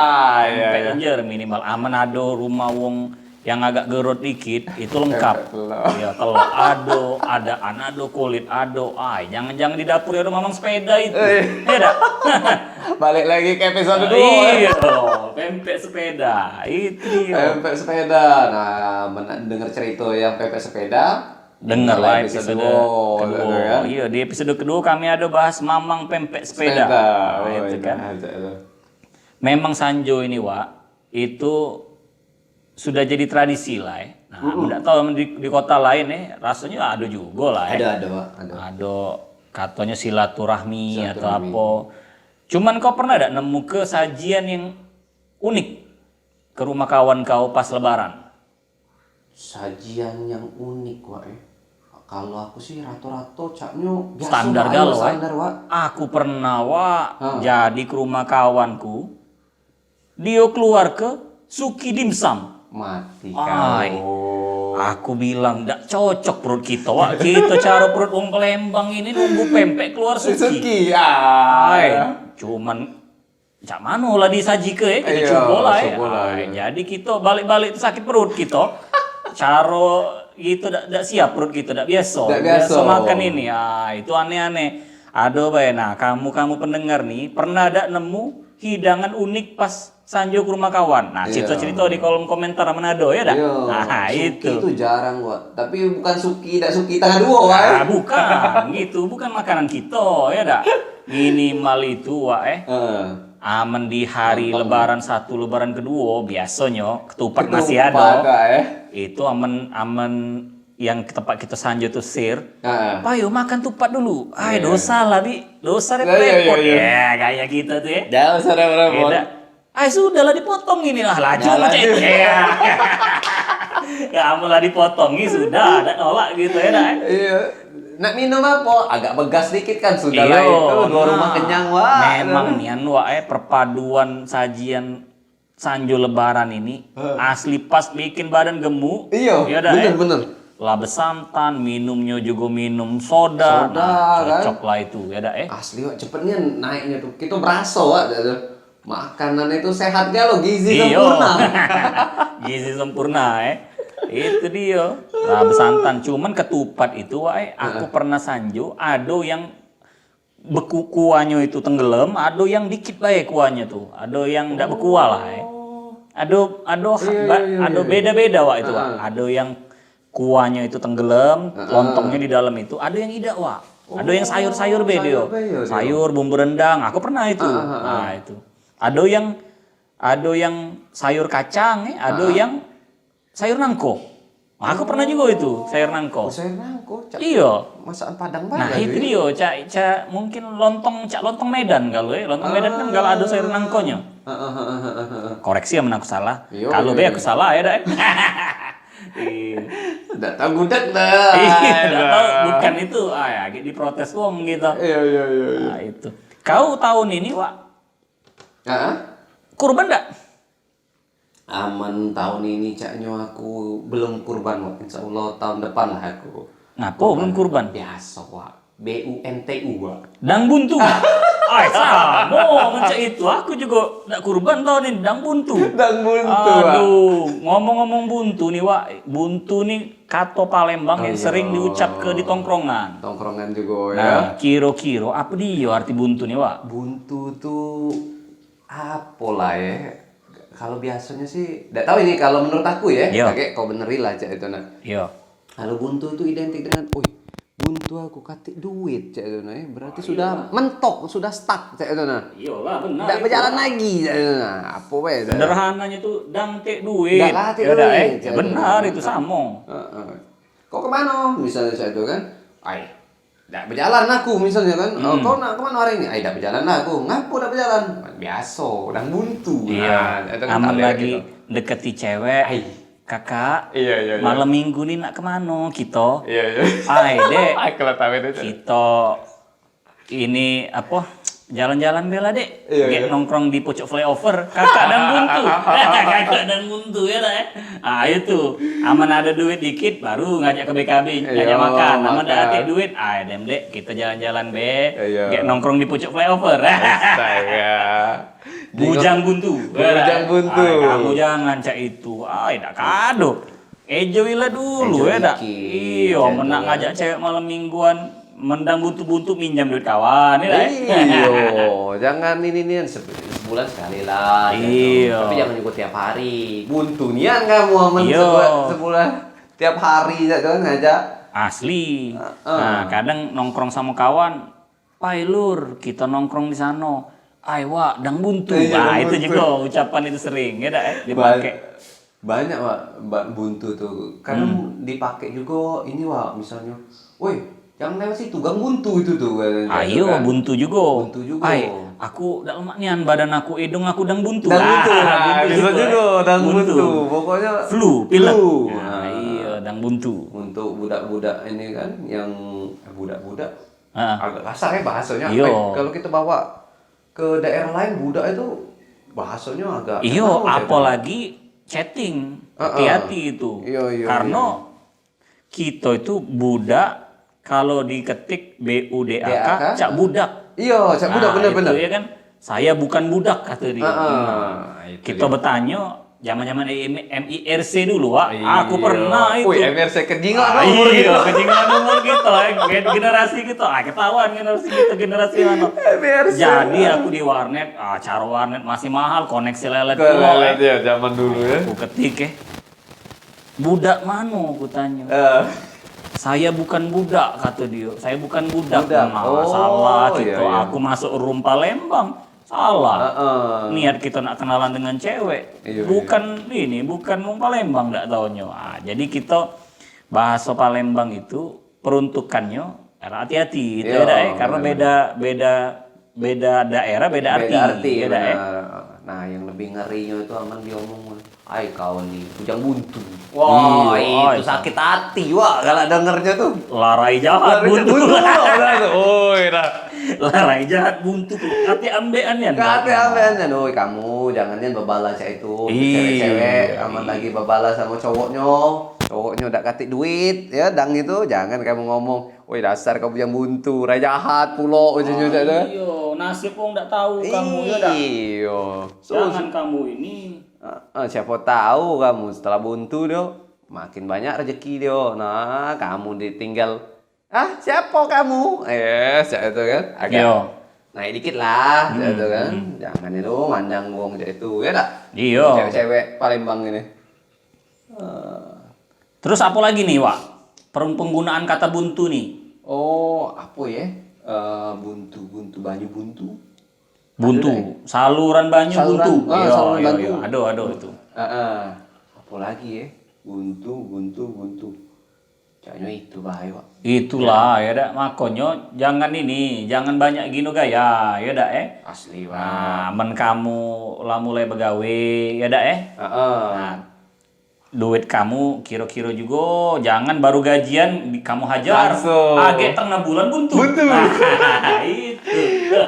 pempek lenjer minimal aman ada rumah wong yang agak gerot dikit itu lengkap. Iya, telur ado, ada anado, kulit ado. Jangan-jangan di dapur ada mamang sepeda itu. Ya dak. Balik lagi ke episode 2. Iya, pempek sepeda. Itu dia. Pempek sepeda. Nah, dengar cerita yang pempek sepeda. Dengar inilah lah episode kedua, kedua. gitu kan? Iya, di episode kedua kami ada bahas mamang pempek sepeda. Oh, Itu kan. itu. Memang Sanjo ini, Wak, itu sudah jadi tradisi lah ya. Nah, enggak tahu di kota lain rasanya ada juga lah ya. Ada Wak, ada. Ada katanya silaturahmi atau apa. Cuman kau pernah enggak nemu ke sajian yang unik ke rumah kawan kau pas lebaran? Sajian yang unik Wak. Kalau aku sih rata-rata caknya biasa Standar Wak, galau, standar Wak. Aku pernah, Wak, jadi ke rumah kawanku. Dia keluar ke Suki Dimsum. Mati Ay, kau. aku bilang ndak cocok perut kita, Wak. Kita cara perut wong Palembang ini nunggu pempek keluar Suki. Suki. Ay, cuman cak mano lah disaji ke kita Iya, coba lah ya. coba lah, Ay, jadi kita balik-balik sakit perut kita. Caro gitu ndak siap perut kita ndak biasa. Ndak biasa. Makan ini. Itu aneh-aneh. Aduh, bae. Nah, kamu pendengar nih pernah ndak nemu hidangan unik pas Sanjo ke rumah kawan? Nah, cerita-cerita di kolom komentar Manado ya dak? Iya, Nah, Suki itu. itu jarang Wak. Tapi bukan Suki, dak Suki tangan dua Wak. Bukan, gitu. Bukan makanan kita ya dak? Minimal itu, Wak aman di hari lebaran 1, lebaran kedua biasanya ketupat masih ada. Itu aman yang tempat kita Sanjo tuh sir. Payo makan tupat dulu. Dosa lah bi, dosa repot. Ya kayak kita tuh ya. Dah usah repot. Sudahlah dipotong ini lah laju macam itu. Kamu lah dipotong ini sudah, ada nolak gitu ya dah. Iya. Nak minum apa? Agak begas dikit kan sudah lah itu. Dua rumah kenyang Wak. Memang nian Wak perpaduan sajian Sanjo lebaran ini asli pas bikin badan gemuk. Iya, dah, bener. Labe santan, minumnya juga minum soda. Cocok lah itu ya dah Asli Wak, cepetnya naiknya tuh. Kita berasa Wak. Makanan itu sehat gak lo, gizi sempurna. Gizi sempurna Itu dia. Labe santan, cuman ketupat itu Wak aku pernah Sanjo, ada yang beku kuahnya itu tenggelam, ada yang dikit bae kuahnya tuh. Ada yang ndak berkuah lah Ada beda-beda Wak itu Wak. Ada yang kuahnya itu tenggelam, lontongnya di dalam itu. Ada yang tidak Wak. Ada yang sayur-sayur beda. Sayur bumbu rendang. Aku pernah itu. Nah, itu. Ada yang sayur kacang, ada yang sayur nangko. Aku pernah juga itu sayur nangko. Sayur nangko. Iya. Masakan Padang Nah itu dia, cak mungkin lontong Medan kalau lontong Medan kan kalau ada sayur nangkonya. Koreksi yang aku salah. Kalau aku salah ya dah. Tidak tahu gudeg dah. Tidak tahu, bukan itu. Diprotes wong gitu. Iya. Nah itu. Kau tahun ini Wak kurban enggak? Aman tahun ini caknya aku belum kurban Wak. Insya Allah tahun depan lah aku. Ngapa belum kurban? Biasa Wak. BUNTU Wak. Dang buntu. Sama mencak itu. Aku juga enggak kurban tahun ini dang buntu. Dang buntu Wak. Aduh, ngomong-ngomong buntu nih Wak. Buntu nih kato Palembang yang sering diucap di tongkrongan. Tongkrongan juga ya. Nah, kiro-kiro apa dia arti buntu nih Wak? Buntu tuh apa lah ya? Kalau biasanya sih, nggak tahu ini kalau menurut aku ya. Iya. Kayak kau benerin lah cak itu nah. Iya. Kalau buntu itu identik dengan, buntu aku katik duit cak itu nah. Berarti sudah mentok, sudah stuck cak itu nah. Iyalah benar. Tidak berjalan lagi cak itu nah. Apa weh? Sederhananya tuh dang tek duit. Ndak lah, tek Ya udah, duit. ya benar itu samo. Kau kemana? Misalnya saya itu kan, tidak berjalan aku misalnya kan. Oh, kau nak kemana hari ini? Tidak berjalan aku. Ngapu tidak berjalan? Biasa, dan buntu. Iya. Nah, itu kan Aman tali lagi gitu. deketi cewek. Kakak, Iya. malam minggu nih nak kemana kita? Iya. Ay dek, Kalau tahu itu. kita ini apa? Jalan-jalan bela dek, Iya. Kayak nongkrong di pojok flyover, kakak dan buntu, kakak dan buntu ya lah. Itu, aman ada duit dikit, baru ngajak ke BKB, ngajak Iya, makan, aman makan. ada duit, dem dek, kita jalan-jalan be, Iya. kayak nongkrong di pojok flyover. Astaga. Bujang buntu. Bujang buntu. Kamu jangan cak itu. Tak kado. Ejoilah dulu Enjoy ya dak. dikit. Iya, menak ngajak cewek malam mingguan mendang buntu-buntu minjam duit kawan ya dak. Iyo, jangan ini sebulan sekali lah. gitu. Iya. Tapi jangan juga tiap hari. Buntu nian kamu aman Iya. sebulan tiap hari jangan ngajak. Asli. Nah, kadang nongkrong sama kawan, "Pai lur, kita nongkrong di sana." Wak, dang buntu. Iya, Nah, dang itu buntu. juga ucapan itu sering ya dak dipakai. Banyak Wak buntu tuh. Kadang dipakai juga ini Wak misalnya. Woi, jangan lewat situ, gang buntu itu tuh. Ayo kan. buntu juga. Buntu juga. Aku dak lemaknian badan aku hidung aku dang buntu. Dan buntu, buntu bisa juga dan buntu. Pokoknya Flu, pilek. flu. Nah, iya, dang buntu. Untuk budak-budak ini kan yang budak-budak Ah. agak kasar ya bahasanya. Iya. Kalau kita bawa ke daerah lain budak itu bahasanya agak Iyo, kenal, apalagi chatting. Hati-hati itu. Iya, Karena kita itu budak kalau diketik BUDAK DAK, cak budak. Iya, cak budak Nah, bener-bener. itu ya kan. Saya bukan budak kata dia. Itu Kita bertanya zaman-zaman MIRC dulu, Wak. Iya. Aku pernah itu. Wih, MRC kejingan umur gitu. Iya, ketinggalan umur kita, generasi kita. Ketahuan generasi kita, generasi mana. MRC. Jadi aku di warnet, cara warnet masih mahal, koneksi lelet Kelelet ya zaman dulu ya. Aku ketik budak mana aku tanya. Saya bukan budak kata dia. Saya bukan budak. Budak. Nah, salah Oh, kita. iya. Aku masuk room Palembang. Salah. Niat kita nak kenalan dengan cewek. Iya, bukan ini, bukan room Palembang enggak taunya. Jadi kita bahasa Palembang itu peruntukannya hati-hati itu Iya, ya, karena beda daerah beda arti. Ya, dak, ya. benar. Nah, yang lebih ngerinya itu aman diomong. Kau nih, bujang buntu. Wah, Iya, itu sakit hati, Wak. Kalau dengernya tuh. Larai jahat buntu. Dah. Larai jahat buntu. Hati ambean ya. Kate-ateannya, doi kamu jangannya babalas ya itu. Cewek-cewek aman lagi babalas sama cowoknya. Cowoknya udah katik duit, ya dang itu jangan kamu ngomong, "Woi dasar kau bujang buntu, rai jahat pulo." Iya, nasib kok nggak tahu kamu ya dak. Iya. Jangan kamu ini. Siapa tahu kamu setelah buntu dia makin banyak rezeki dia. Nah, kamu ditinggal. Siapa kamu? Siapa itu kan? Agak naik dikit lah, itu kan. Jangan itu mandang wong itu ya dak. Iya. Cewek-cewek Palembang ini. Terus apa lagi nih, Wak? Penggunaan kata buntu nih. Apa ya? Buntu, banyu buntu. Buntu, saluran banyu Saluran, buntu. saluran banyu. Aduh itu. Apa lagi ya? Buntu. Kayaknya itu bahaya, Pak. Itulah ya dak, makonyo jangan jangan banyak gino gaya ya dak Asli, Pak. Nah, men kamu lah mulai begawe ya dak Nah, duit kamu kira-kira juga jangan baru gajian kamu hajar. Langsung. Tengah bulan buntu. Itu.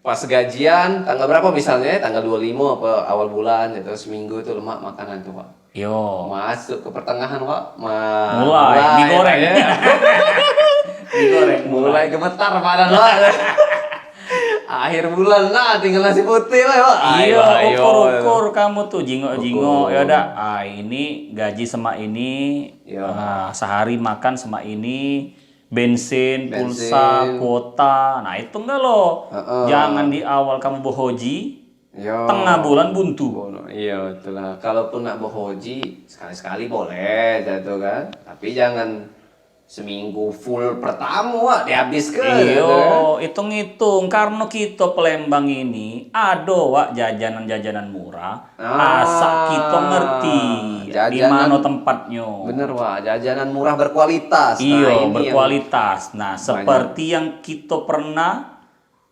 Pas gajian tanggal berapa misalnya? Tanggal 25 apa awal bulan gitu, seminggu itu lemak makanan tuh, Pak. Yo. Masuk ke pertengahan, Pak. Mulai digoreng. Ya. Digoreng. Mulai gemetar badan, Pak. Akhir bulan lah tinggal nasi putih lah, Pak. Iya, ukur kamu tuh jingok-jingok ya udah. Ini gaji sama ini. Sehari makan sama ini. Bensin, pulsa, kuota. Nah, itu enggak loh. Jangan di awal kamu bohoji. Tengah bulan buntu. Iya, itulah. Kalaupun nak bohoji sekali-sekali boleh jatuh kan. Tapi jangan seminggu full pertama Wak dihabiskan. Iyo, hitung-hitung karena kita Palembang ini ada Wak jajanan-jajanan murah. Asa kita ngerti di jajanan- mana tempatnya. Bener Wak, jajanan murah berkualitas. Iyo, ini berkualitas. Nah, seperti yang kita pernah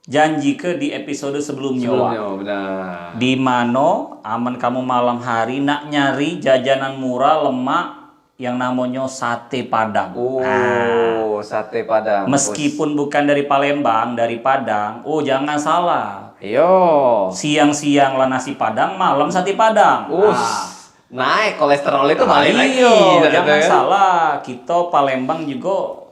janji ke di episode sebelumnya, Wak. benar. Di mana aman kamu malam hari nak nyari jajanan murah lemak yang namanya sate Padang. Oh, sate Padang. Meskipun bukan dari Palembang, dari Padang, jangan salah. Yo. Siang-siang lah nasi Padang, malam sate Padang. Naik kolesterol itu balik lagi. Iyo, jangan kan? salah. Kita Palembang juga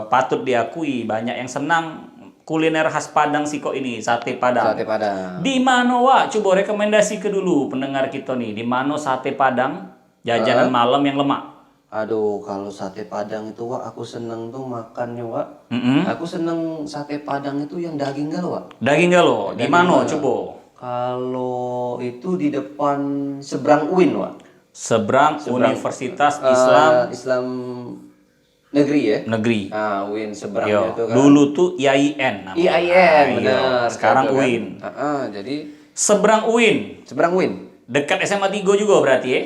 patut diakui banyak yang senang kuliner khas Padang sih kok ini, sate Padang. Sate Padang. Di mana Wak? Coba rekomendasi ke dulu pendengar kita nih. Di mana sate Padang jajanan malam yang lemak? Aduh, kalau sate Padang itu Wak, aku seneng tuh makannya Wak. Mm-mm. Aku seneng sate Padang itu yang daging galau Wak. Daging galo. Di mana coba? Kalau itu di depan seberang UIN Wak. Seberang Universitas Islam Islam Negeri ya. Negeri. Nah, UIN seberangnya Yo, itu kan. dulu tuh IAIN namanya. IAIN, Iya. benar. Sekarang Itu kan. UIN. Jadi Seberang UIN. seberang UIN. Dekat SMA 3 juga berarti ya?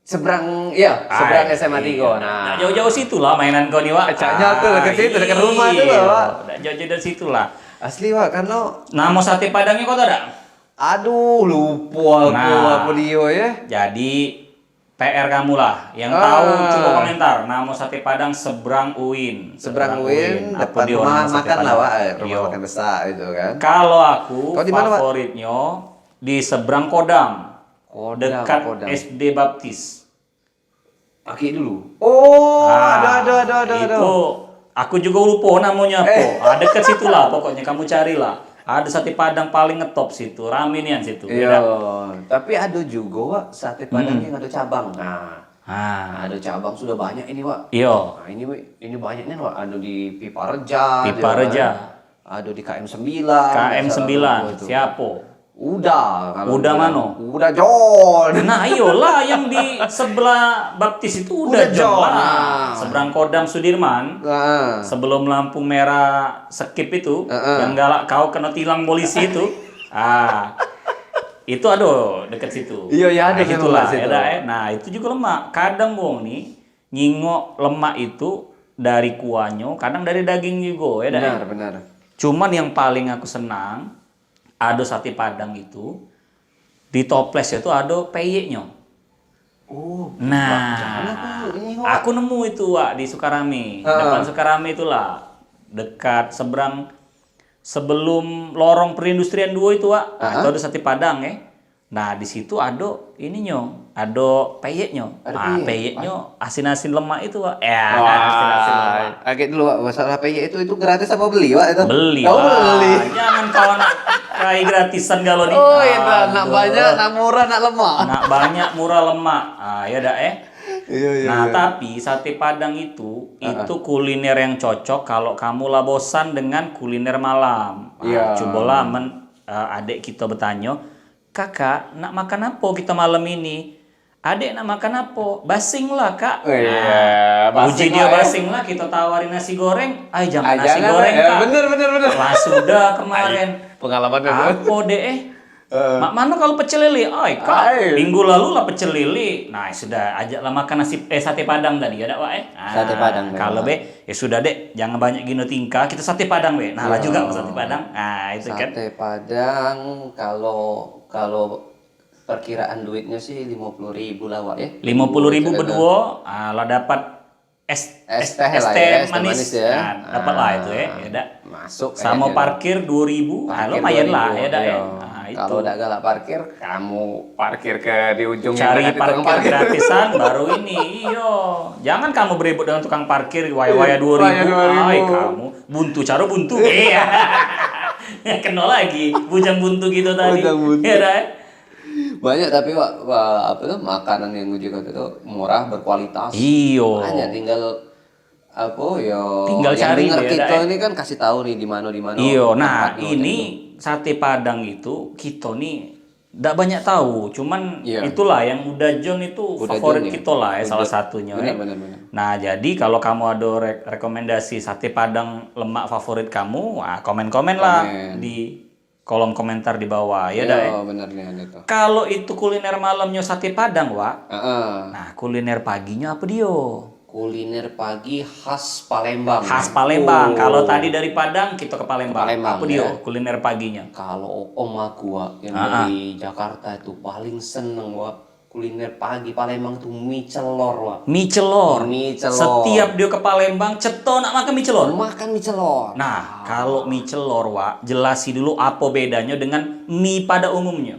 Seberang seberang SMA 3. Nah, jauh-jauh situ lah mainan kau nih, Wak. Caknya tuh dekat situ, dekat rumah tuh iya. loh, Wak. Nggak jauh-jauh dari situ lah. Asli Wak, karena Nama sate Padangnya kau tahu tak? aduh lupa aku Nah. apa dia ya. Jadi PR kamu lah. Yang tahu coba komentar. Nama sate Padang Seberang UIN. Seberang UIN, Apa depan dia rumah nama sate makan lah Padang? Wak, rumah Iya. makan besar itu kan. Kalau aku Kau di mana, Wak? favoritnya di seberang Kodam. Kodam, Dekat Kodam. SD Baptis. Pakai dulu. Oh, ada. Itu aku juga lupa namanya apa. Dekat situ lah pokoknya kamu carilah. Ada sate Padang paling ngetop situ, rame nih situ. Iya, tapi ada juga Wak sate Padang yang ada cabang. Ah, Ada cabang sudah banyak ini Wak. iyo. Nah, ini banyak nih Wak. Ada di Pipa Reja. Pipa Reja. Ada di KM 9. KM 9. Siapa? Udah. Udah mano? Udah John. Nah, iyalah yang di sebelah Baptis itu udah jelas. Nah. Seberang Kodam Sudirman. Nah. Sebelum lampu merah skip itu, yang galak kau kena tilang polisi itu. Itu ada dekat situ. Iya, ya, ada nah, itulah. situ. Nah, itu juga lemak. Kadang bong nih nyingok lemak itu dari kuahnya, kadang dari daging juga ya. Benar. Cuman yang paling aku senang ada sate Padang itu di toples itu ada peyeknya. Oh. Nah, ini, Wak. aku nemu itu Wak di Sukarame. Depan Sukarame itulah. Dekat seberang sebelum lorong perindustrian 2 itu Wak. Nah, itu ada sate Padang ya. Nah, di situ ada ininya, ada peyeknya. Ada peyeknya asin-asin lemak itu Wak. Ya, kan, asin-asin lemak. Oke dulu Wak, masalah peyek itu gratis apa beli Wak itu? Beli. Oh, Wak. beli. Jangan kau nak kayak gratisan kalau nih. Oh, itu nak Aduh. banyak, nak murah, nak lemak. Nak banyak murah lemak. Ya dah Iya. Nah, tapi sate Padang itu kuliner yang cocok kalau kamu lah bosan dengan kuliner malam. Iya. Cobalah adik kita bertanya, "Kakak, nak makan apa kita malam ini?" "Adik nak makan apa?" "Basing lah, Kak." Iya, Uji dia basing lah, kita tawarin nasi goreng. Jangan nasi jangan, goreng, Kak. Bener. Lah sudah kemarin. Pengalaman Apa deh? Mak mana kalau pecel lele? Kak, minggu lalu lah pecel lele. Nah, sudah ajaklah makan sate Padang tadi ada Wak Sate Padang, Kalau ya sudah dek, jangan banyak gino tingkah, kita sate Padang Nah, lah juga sate Padang. Nah, itu kan. Sate Padang kalau perkiraan duitnya sih 50.000 lah Wak ya. 50.000 berdua, lah dapat es teh lah ya, es teh manis. manis ya. Nah, dapat lah itu ya. Dah. Masuk Sama kayaknya. parkir 2.000. Parkir Lumayan lah 2.000, ya dah ya. iya. Nah, itu. Kalau udah galak parkir, kamu parkir ke di ujung Cari parkir gratisan baru ini. Jangan kamu berebut dengan tukang parkir waya-waya 2.000. 2.000. Kamu buntu caro buntu. Iya. Kena lagi bujang buntu gitu tadi. Bujang buntu. Ya dah. Banyak tapi Wak, apa tuh makanan yang juga itu murah berkualitas. Iyo. Hanya tinggal apa ya Tinggal yang cari denger ya, kita dah, ini kan kasih tahu nih di mana Iyo. Nah, tempatnya ini sate Padang itu kita nih nggak banyak tahu, cuman Iya. itulah yang Udajon itu Udajon favorit ya. kita lah ya, salah satunya. ya. Benar. Nah, jadi kalau kamu ada rekomendasi sate Padang lemak favorit kamu, wah, komen-komen lah Komen. di kolom komentar di bawah ya Iya, dah. ya. benar nih itu. Kalau itu kuliner malamnya sate Padang, Wak. Heeh. Nah, kuliner paginya apa dia? Kuliner pagi khas Palembang. Khas Palembang. Oh. Kalau tadi dari Padang kita ke Palembang. Palembang, apa dia ya. kuliner paginya? Kalau om aku Wak, yang dari Jakarta itu paling seneng Wak, kuliner pagi Palembang tuh mie celor Wak. Mie celor. Mie celor. Setiap dia ke Palembang, ceto nak makan mie celor. Makan mie celor. Nah, kalau mie celor, Wak, jelasi dulu apa bedanya dengan mie pada umumnya.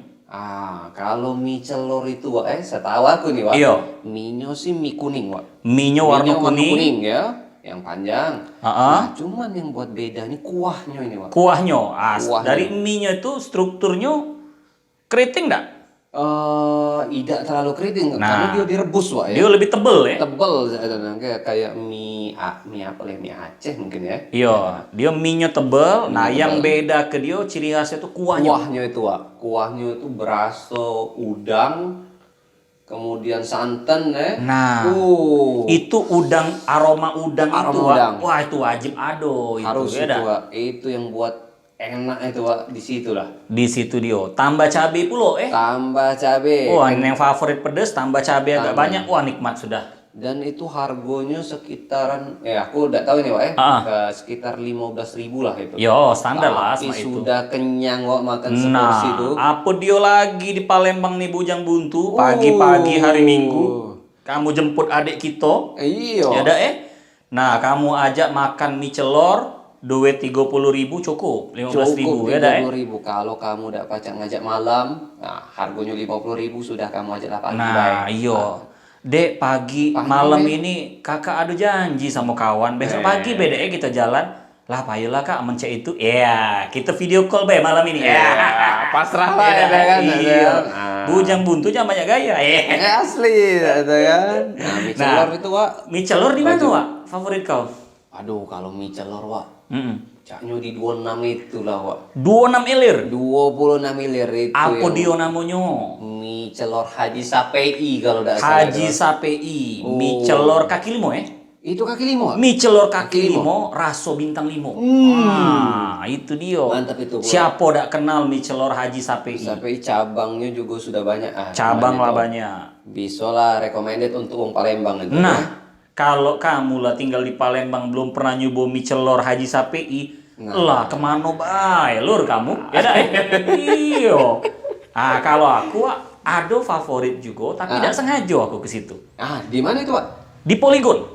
Kalau mie celor itu Wak, setahu aku nih Wak. Iya. Mie-nya sih mie kuning Wak. Mie-nya warna kuning. ya, yang panjang. Nah, cuman yang buat beda ini kuahnya ini Wak. Kuahnya. Kuahnya. Dari mie-nya itu strukturnya keriting enggak? Tidak terlalu keriting Nah. karena dia direbus Wak ya. Dia lebih tebel ya. Tebel kayak mie apa ya, mie Aceh mungkin ya. Iya, dia mie-nya tebel. Nah, yang beda ke dia ciri khasnya itu kuahnya. Kuahnya itu Wak. Kuahnya itu berasa udang, kemudian santan ya. Nah, itu aroma udang Aroma itu, Wak. udang. Wah, itu wajib ado itu. Harus ya itu dah. Wak. Itu yang buat enak itu Wak, di situ lah. Di situ dia. Tambah cabai pula Tambah cabe. Wah, ini yang favorit pedes, tambah cabai agak banyak. Wah, nikmat sudah. Dan itu harganya sekitaran, aku udah tahu ini Wak sekitar 15.000 lah itu. Yo, standar lah Tapi sama itu. sudah kenyang Wak makan seporsi itu. Apa dia lagi di Palembang nih Bujang Buntu, pagi-pagi hari Minggu. Kamu jemput adik kita. Iya. Ya dah Nah, kamu ajak makan mie celor, duit 30.000 cukup, 15.000 ya dah 30.000. Kalau kamu udah pacak ngajak malam, nah harganya 50.000 sudah kamu ajak lah pagi. Nah, iyo. Dek, pagi malam ini kakak ada janji sama kawan. Besok pagi beda kita jalan. Lah, payolah kak, mencet itu. Ya, kita video call be malam ini. Ya, pasrah lah ya kan. Iya. Bujang Buntu jangan banyak gaya. Asli ada kan. Nah, mie celor itu Wak. Mie celor di mana, Wak? Favorit kau? Aduh, kalau mie celor Wak, Mm-mm. caknya di 26 itu lah Wak. 26 ilir. 26 miliar itu. Apa yang dia namanya? mie celor Haji Sapei kalau tidak salah. Haji Sapei. Mie celor kaki limo Itu kaki lima. Mie celor kaki limo, raso bintang limo. Nah, itu dia. Mantap itu, Bro. Siapa tidak kenal mie celor Haji Sapei? Sapei cabangnya juga sudah banyak. Cabang lah namanya banyak. tuh. Bisa lah recommended untuk wong Palembang itu. Nah, kalau kamu lah tinggal di Palembang belum pernah nyoba mie celor Haji Sapei, lah kemana bae lur kamu? Ya dah. Iya. Ah, kalau aku ada favorit juga, tapi tidak sengaja aku ke situ. Di mana itu Pak? Di Polygon.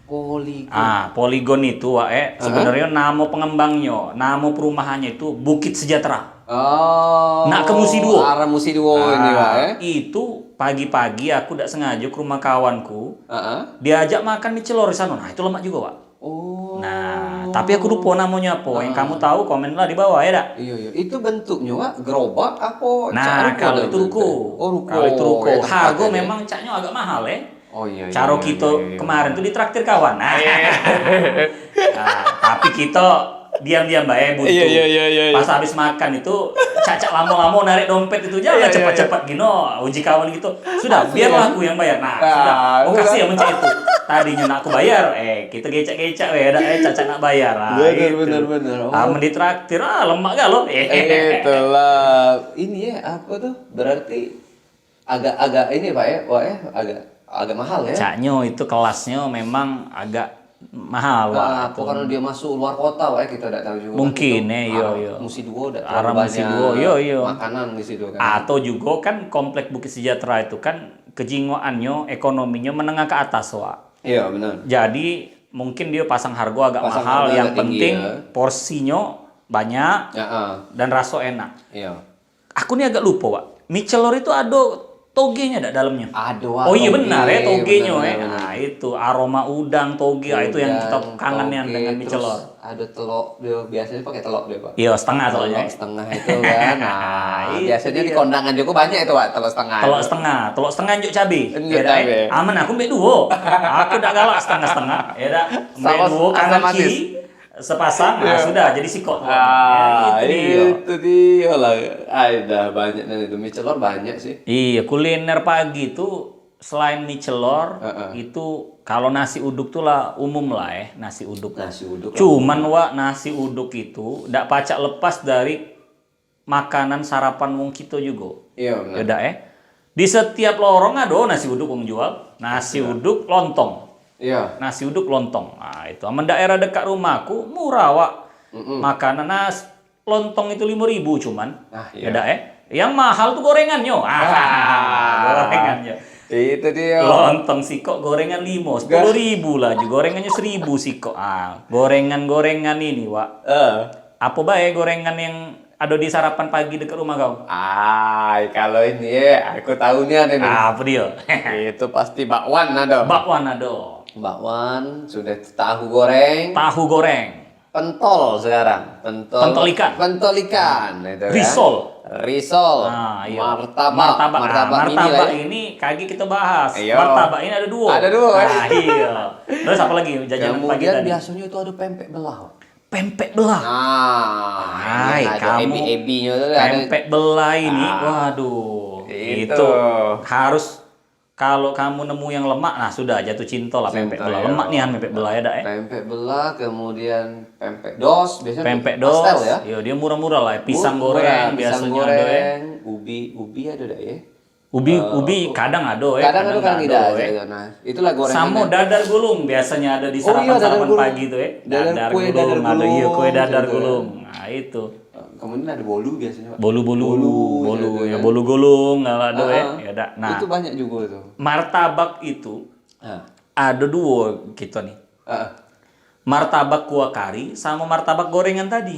Polygon. Polygon itu sebenarnya nama pengembangnya, nama perumahannya itu Bukit Sejahtera. Oh. Nak ke Musi Duo. Arah Musi Duo ini Pak ya. Itu pagi-pagi aku tidak sengaja ke rumah kawanku, Diajak diajak makan mie celor di sana. Nah, itu lemak juga, Pak. Oh. Nah, tapi aku lupa namanya apa. Yang kamu tahu komenlah di bawah ya, dak. Iya. Itu bentuknya Pak gerobak apa? Nah, kalau itu ruko. Oh, ruko. Kalau itu ruko. Ya, Harga tempatnya. memang caknya agak mahal ya. Oh iya. Caro kita kemarin tuh ditraktir kawan. Nah, tapi kita diam-diam bae butuh. Iya. Pas habis makan itu cacak lama-lama narik dompet itu jangan cepat-cepat gino uji kawan gitu. Sudah, biarlah aku yang bayar. Nah, sudah. Oh, kasih ya mencet itu. Tadinya nak aku bayar, kita gecak-gecak ada cacak nak bayar. Nah, Bener. ditraktir lemak gak lo? Itulah. Ini ya apa tuh? Berarti agak ini Pak ya. Wah ya, agak mahal ya. Caknya itu kelasnya memang agak mahal. Apa karena dia masuk luar kota Pak ya, kita tidak tahu juga. Mungkin kan itu iya. Musi Duo udah Arah terlalu Musi banyak Duo, iya. makanan di situ kan. Atau juga kan komplek Bukit Sejahtera itu kan kejingoannya, ekonominya menengah ke atas, Wak. Iya benar. Jadi mungkin dia pasang harga agak Pasang mahal, harga yang agak tinggi, penting ya. porsinya banyak dan rasa enak. Iya. Aku nih agak lupa, Wak. Mie celor itu ada togenya ada dalamnya. Aduh. Oh iya benar ya togenya benar. Nah, itu aroma udang toge itu yang kita kangenin dengan mie Terus celor. ada telur, dia biasanya pakai telur dia Pak. Iya, setengah Telur telurnya. setengah itu kan. Nah, Itu biasanya di dia. kondangan juga banyak itu Pak, telur setengah. Telur setengah njuk cabe. Njuk cabe. Aman aku mbek duo. Aku ndak galak setengah-setengah. Ya dak. Mbek Sama duo asam kanan manis. kiri. sepasang, nah sudah jadi sikok. Itu dia lah. Ada banyak dan itu mie celor banyak sih. Iya, kuliner pagi itu selain mie celor itu kalau nasi uduk tuh lah umum lah nasi uduk. Nasi uduk. Cuman nasi uduk itu ndak pacak lepas dari makanan sarapan wong kita juga. Iya benar. Yaudah di setiap lorong ada nasi uduk wong jual. Nasi uduk lontong. Iya. Nasi uduk lontong. Nah, itu aman daerah dekat rumahku murah, Wak. Makanan lontong itu 5.000 cuman. Iya. Yaudah yang mahal tuh gorengannya. Gorengannya. Itu dia. Lontong sikok gorengan 10.000 lah. Gorengannya 1.000 sikok. Gorengan-gorengan ini, Wak. Apa bae gorengan yang ada di sarapan pagi dekat rumah kau? Kalau ini aku tahu nih ada nih. Apa dia? Itu pasti bakwan ada. Bakwan ada. Bakwan, sudah tahu goreng. Tahu goreng. Pentol sekarang. Pentol ikan. Pentol ikan. Itu, Risol. Iya. Martabak mini lah ya. ini kaki kita bahas. Iya. Martabak ini ada 2. Ada 2. Iya. Terus apa lagi jajanan pagi Kemudian tadi? biasanya itu ada pempek belah. Pempek belah. Ada kamu ebi-ebinya tuh pempek belah ini, waduh. Itu harus kalau kamu nemu yang lemak, nah sudah jatuh cinta lah pempek belah. Ya. Lemak nih pempek belah ya, Pempek belah, kemudian pempek dos, biasanya pempek dos. pastel ya. Iya, dia murah-murah lah. Pisang goreng pisang biasanya goreng, ada ubi ada dah ya. Ubi kadang ada ya. Kadang ada tidak ya. ada. Nah, itulah gorengan. Sama dadar gulung biasanya ada di sarapan pagi tuh ya. Dadar gulung ada, iya kue dadar gulung. Nah, itu. Kemudian ada bolu biasanya, Pak. Bolu ya, bolu gulung nggak ada ya. Ya udah. Nah, itu banyak juga itu. martabak itu ada 2 kita nih. Martabak kuah kari sama martabak gorengan tadi.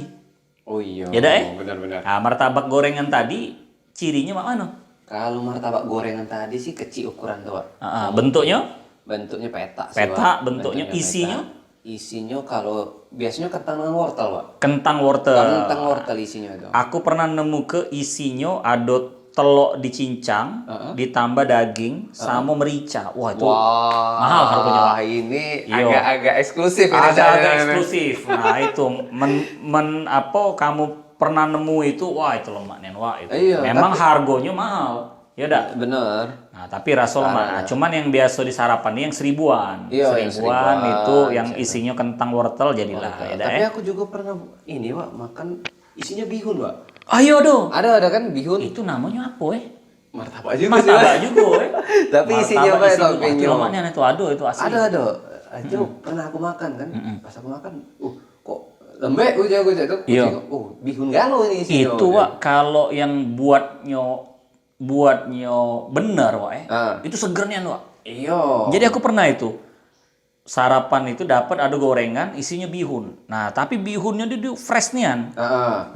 Oh iya. Ya dah benar-benar. Nah, martabak gorengan tadi cirinya mana? Kalau martabak gorengan tadi sih kecil ukuran tuh, Pak. Bentuknya? Bentuknya peta sih, Peta, Pak. bentuknya isinya? Isinya kalau biasanya kentang dengan wortel, Pak. Kentang wortel. Kentang wortel isinya itu. Aku pernah nemu ke isinya ada telur dicincang, ditambah daging sama merica. Wah, itu mahal harganya. Wah, ini agak eksklusif ini. Agak eksklusif. Nah, itu kamu pernah nemu itu, wah itu lemaknya, wah itu. Iya, memang harganya mahal. Ya udah. Bener. Nah, tapi rasa lemak. Cuman yang biasa di sarapan ini yang 1.000-an. Iya, yang 1.000-an itu yang seribuan. isinya kentang wortel jadilah. Ya dah, Tapi aku juga pernah ini, Pak, makan isinya bihun, Pak. Ayo dong. Ada kan bihun. Itu namanya apa Martabak juga sih, Martabak Pak. juga Tapi isinya apa ya, toppingnya? Lemaknya itu itu asli. Ada. Itu pernah aku makan kan. Pas aku makan, kok lembek gue itu. Iya. Bihun galau ini isinya. Itu Wak, kalau yang buatnya bener Wak itu segernya Wak. Iya. Jadi aku pernah itu sarapan itu dapat ada gorengan isinya bihun. Nah, tapi bihunnya dia fresh nian.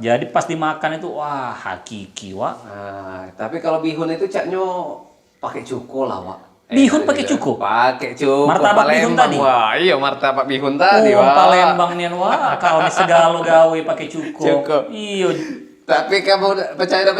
Jadi pas dimakan itu wah hakiki Wak. Tapi kalau bihun itu caknya pakai cuko lah, Wak. Bihun pakai cuko? Pakai cuko. Martabak bihun tadi? Wah, iya martabak bihun tadi, Wak. Palembang nian Wak. Kau ini segala gawe pakai cuko. Cuko. Iya. Tapi kamu percaya ada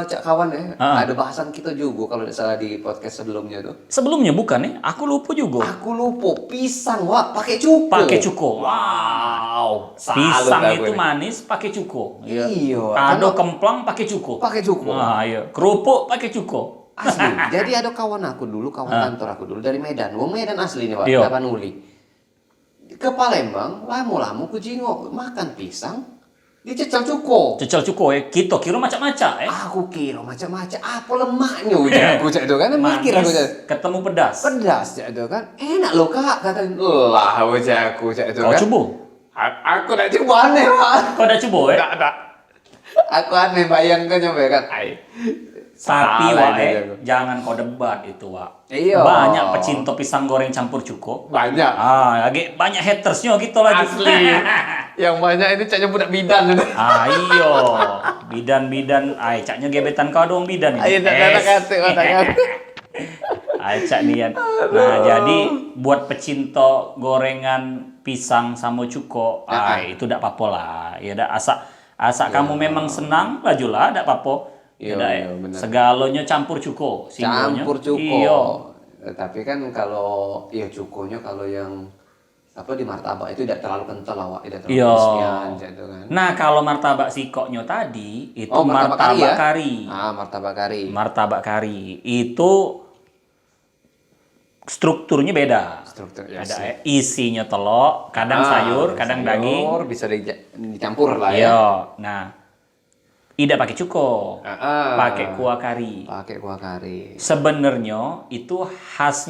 cak kawan ya. Ada bahasan kita juga kalau tidak salah di podcast sebelumnya tuh. Sebelumnya bukan ya? Aku lupa juga. Aku lupa pisang, Wak, pakai cuko. Pakai cuko. Wow. Pisang itu manis pakai cuko. Iya. Ada kemplang pakai cuko. Pakai cuko. Nah, iya. Kerupuk pakai cuko. Asli. Jadi ada kawan aku dulu, kantor aku dulu dari Medan. Wong Medan asli nih, Pak. Iya. Tapanuli. Ke Palembang, lama-lama ku jingok makan pisang. Dicecel cuko. Cecel cuko ya. Kita kira macam-macam Aku kira macam-macam. Apa lemaknya udah aku cak itu kan mikir aku cak. Ketemu pedas. Pedas cak itu kan. Enak loh Kak kata. Lah aku cak itu kan. Kau coba? Aku nak coba aneh, Pak. Kau udah coba ya? Tak. Aku aneh bayangkan coba kan. Tapi Salah Wak, ini aku. jangan kau debat itu Wak. Iya. Banyak pecinta pisang goreng campur cuko. Banyak. Lagi banyak hatersnya gitu lagi. Asli. Yang banyak ini caknya budak bidan. Iyo. Bidan-bidan. Caknya gebetan kau dong bidan. Ayo katakan. Cak nian. Nah, jadi buat pecinta gorengan pisang sama cuko, itu tidak apa-apa lah. Ya dak asa kamu memang senang, lajulah tidak apa-apa. Iya, benar. Segalanya campur cuko. Campur cuko. Iya. Tapi kan kalau cukonya kalau yang apa di martabak itu tidak terlalu kental lah, Wak. Tidak terlalu Iya. crispian gitu kan. Nah, kalau martabak sikoknya tadi itu martabak martabak kari ya? kari. Martabak kari. Martabak kari itu strukturnya beda. Struktur ya Ada sih. isinya telur, kadang sayur, kadang daging. Bisa dicampur lah ya. Iya. Nah, tidak pakai cuko, Ah, pakai kuah kari. pakai kuah kari. Sebenarnya itu khas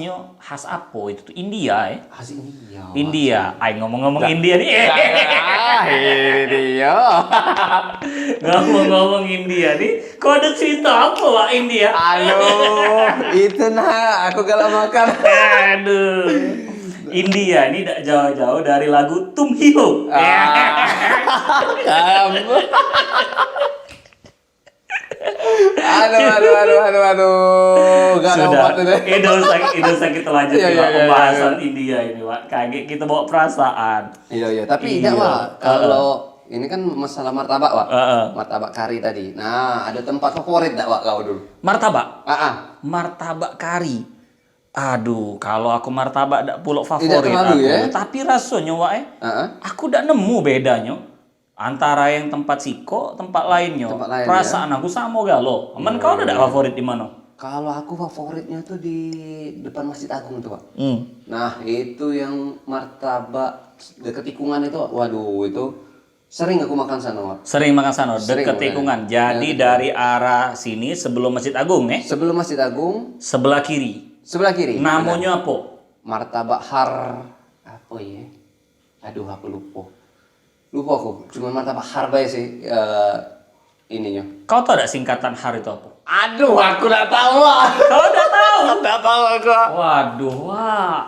apa? Itu tuh India ya. Khas India. India. Ay ngomong-ngomong India nih. Ini dia. Ngomong-ngomong India nih. Kok ada cerita apa Wak India? Aduh, itu nah aku kalau makan. Aduh. India ini tidak jauh-jauh dari lagu Tum Hi Ho. Aduh. Gak ada Sudah. obat itu. Itu usah kita lanjut Iya, ya, iya, Wak, iya, pembahasan India ini, Wak. Kaget kita bawa perasaan. Iya, tapi Iya. tidak, Wak. Kalau ini kan masalah martabak, Wak. Heeh. Martabak kari tadi. Nah, ada tempat favorit enggak, Wak, kau dulu? Martabak. Martabak Kari. Aduh, kalau aku martabak tidak pulok favorit terlalu, aku. ya? Tapi rasanya, Wak, aku tidak nemu bedanya antara yang tempat siko, tempat lainnya. Tempat lain, Perasaan aku sama galo. Aman kau ada favorit di mana? Kalau aku favoritnya tuh di depan Masjid Agung tuh, Pak. Hmm. Nah, itu yang martabak dekat tikungan itu, waduh, itu sering aku makan sana, Pak. Sering makan sana, Sering dekat makan. tikungan. Jadi dari arah sini sebelum Masjid Agung Sebelum Masjid Agung, sebelah kiri. sebelah kiri. Namanya apa? Martabak har apa ya? Aduh, aku lupa. Lupa aku. Cuma martabak har bae sih ininya. Kau tahu tidak singkatan har itu apa? Aduh, aku enggak tahu. Wak. Kau udah tahu? Enggak tahu aku. Waduh, Wak.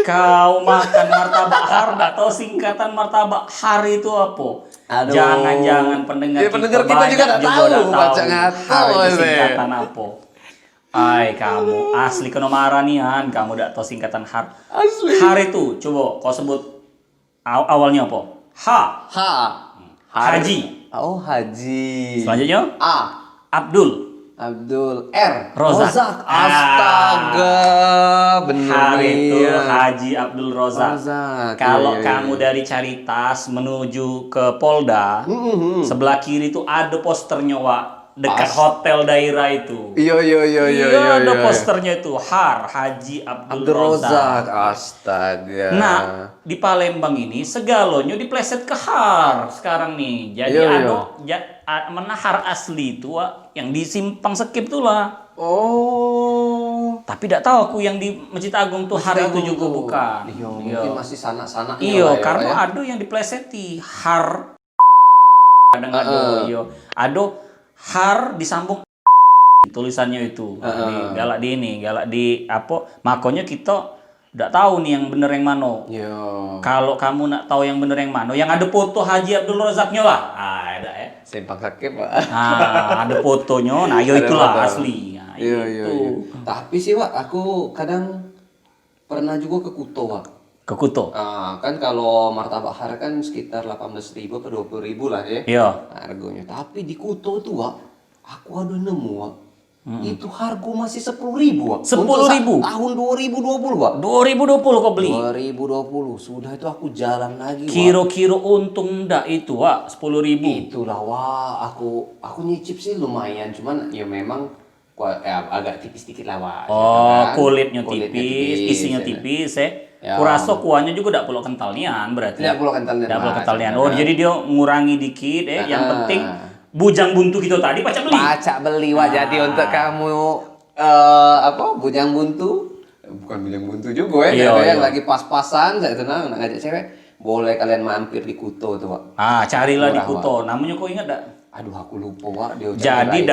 Kau makan martabak har, nggak tahu singkatan martabak har itu apa? Aduh. Jangan-jangan pendengar, Ya, pendengar kita banyak juga nggak tahu, nggak baca nggak har tahu itu ini. singkatan apa. Ay, kamu asli kenomaranian, kamu nggak tahu singkatan har. Asli. Har itu, coba kau sebut awalnya apa? Ha. Haji. Oh, Haji. Selanjutnya A. Abdul. Abdul. R. Rozak. Astaga, bener Har nih. itu Haji Abdul Rozak. Rozak, Kalau iya, iya, kamu dari Caritas menuju ke Polda, sebelah kiri itu ada posternya, Wak. Dekat hotel daerah itu. Iya. Ada posternya itu Har Haji Abdul Abdul Rozak. Rozak. Astaga. Nah, di Palembang ini segalanya dipleset ke har sekarang nih. Jadi mana har asli itu, Wak, yang di Simpang Sekip tuh lah. Oh. Tapi tidak tahu aku yang di Masjid Agung tuh har itu juga tuh. bukan. Iya, mungkin masih sanak-sanak. Iya, karena ada yang dipleseti har. Kadang ada, iya. Ada har disambung tulisannya itu. Galak di apa? Makanya kita tidak tahu nih yang bener yang mana. Iya. Kalau kamu nak tahu yang bener yang mana, yang ada foto Haji Abdul Rozaknya lah. Ada ya. Simpang Sakit, Pak. Ada fotonya. Nah, yo itulah foto. asli. Nah, Iya. itu. Tapi sih, Wak, aku kadang pernah juga ke Kuto, Wak. Ke Kuto. Kan kalau martabak har kan sekitar 18.000 atau 20.000 lah ya. Iya. Harganya. Tapi di Kuto tuh, Wak, aku ada nemu, Wak. Itu harga masih 10.000, Wak. 10.000? Untuk tahun 2020, Wak. 2020 kau beli. 2020. Sudah itu aku jalan lagi, Wak. Kira-kira untung ndak itu, Wak? 10.000. Itulah, Wak. Aku nyicip sih lumayan, cuman ya memang agak tipis dikit lah, Wak. Oh, Kan? kulitnya tipis, isinya ya. tipis ya. Ya. Kurasa kuahnya juga tidak perlu kental nian berarti. Tidak perlu kental nian, Tidak perlu Mas. kental nian. Oh, jadi dia ngurangi dikit yang penting bujang buntu kita tadi pacak beli. Pacak beli, Wak. Jadi untuk kamu bujang buntu, bukan bujang buntu juga ya, Iya. yang lagi pas-pasan, saya tenang nak ngajak cewek, boleh kalian mampir di Kuto tuh, Wak. Carilah di Murah, Kuto. Namanya kau ingat enggak? Aduh, aku lupa, Wak. Dia Jadi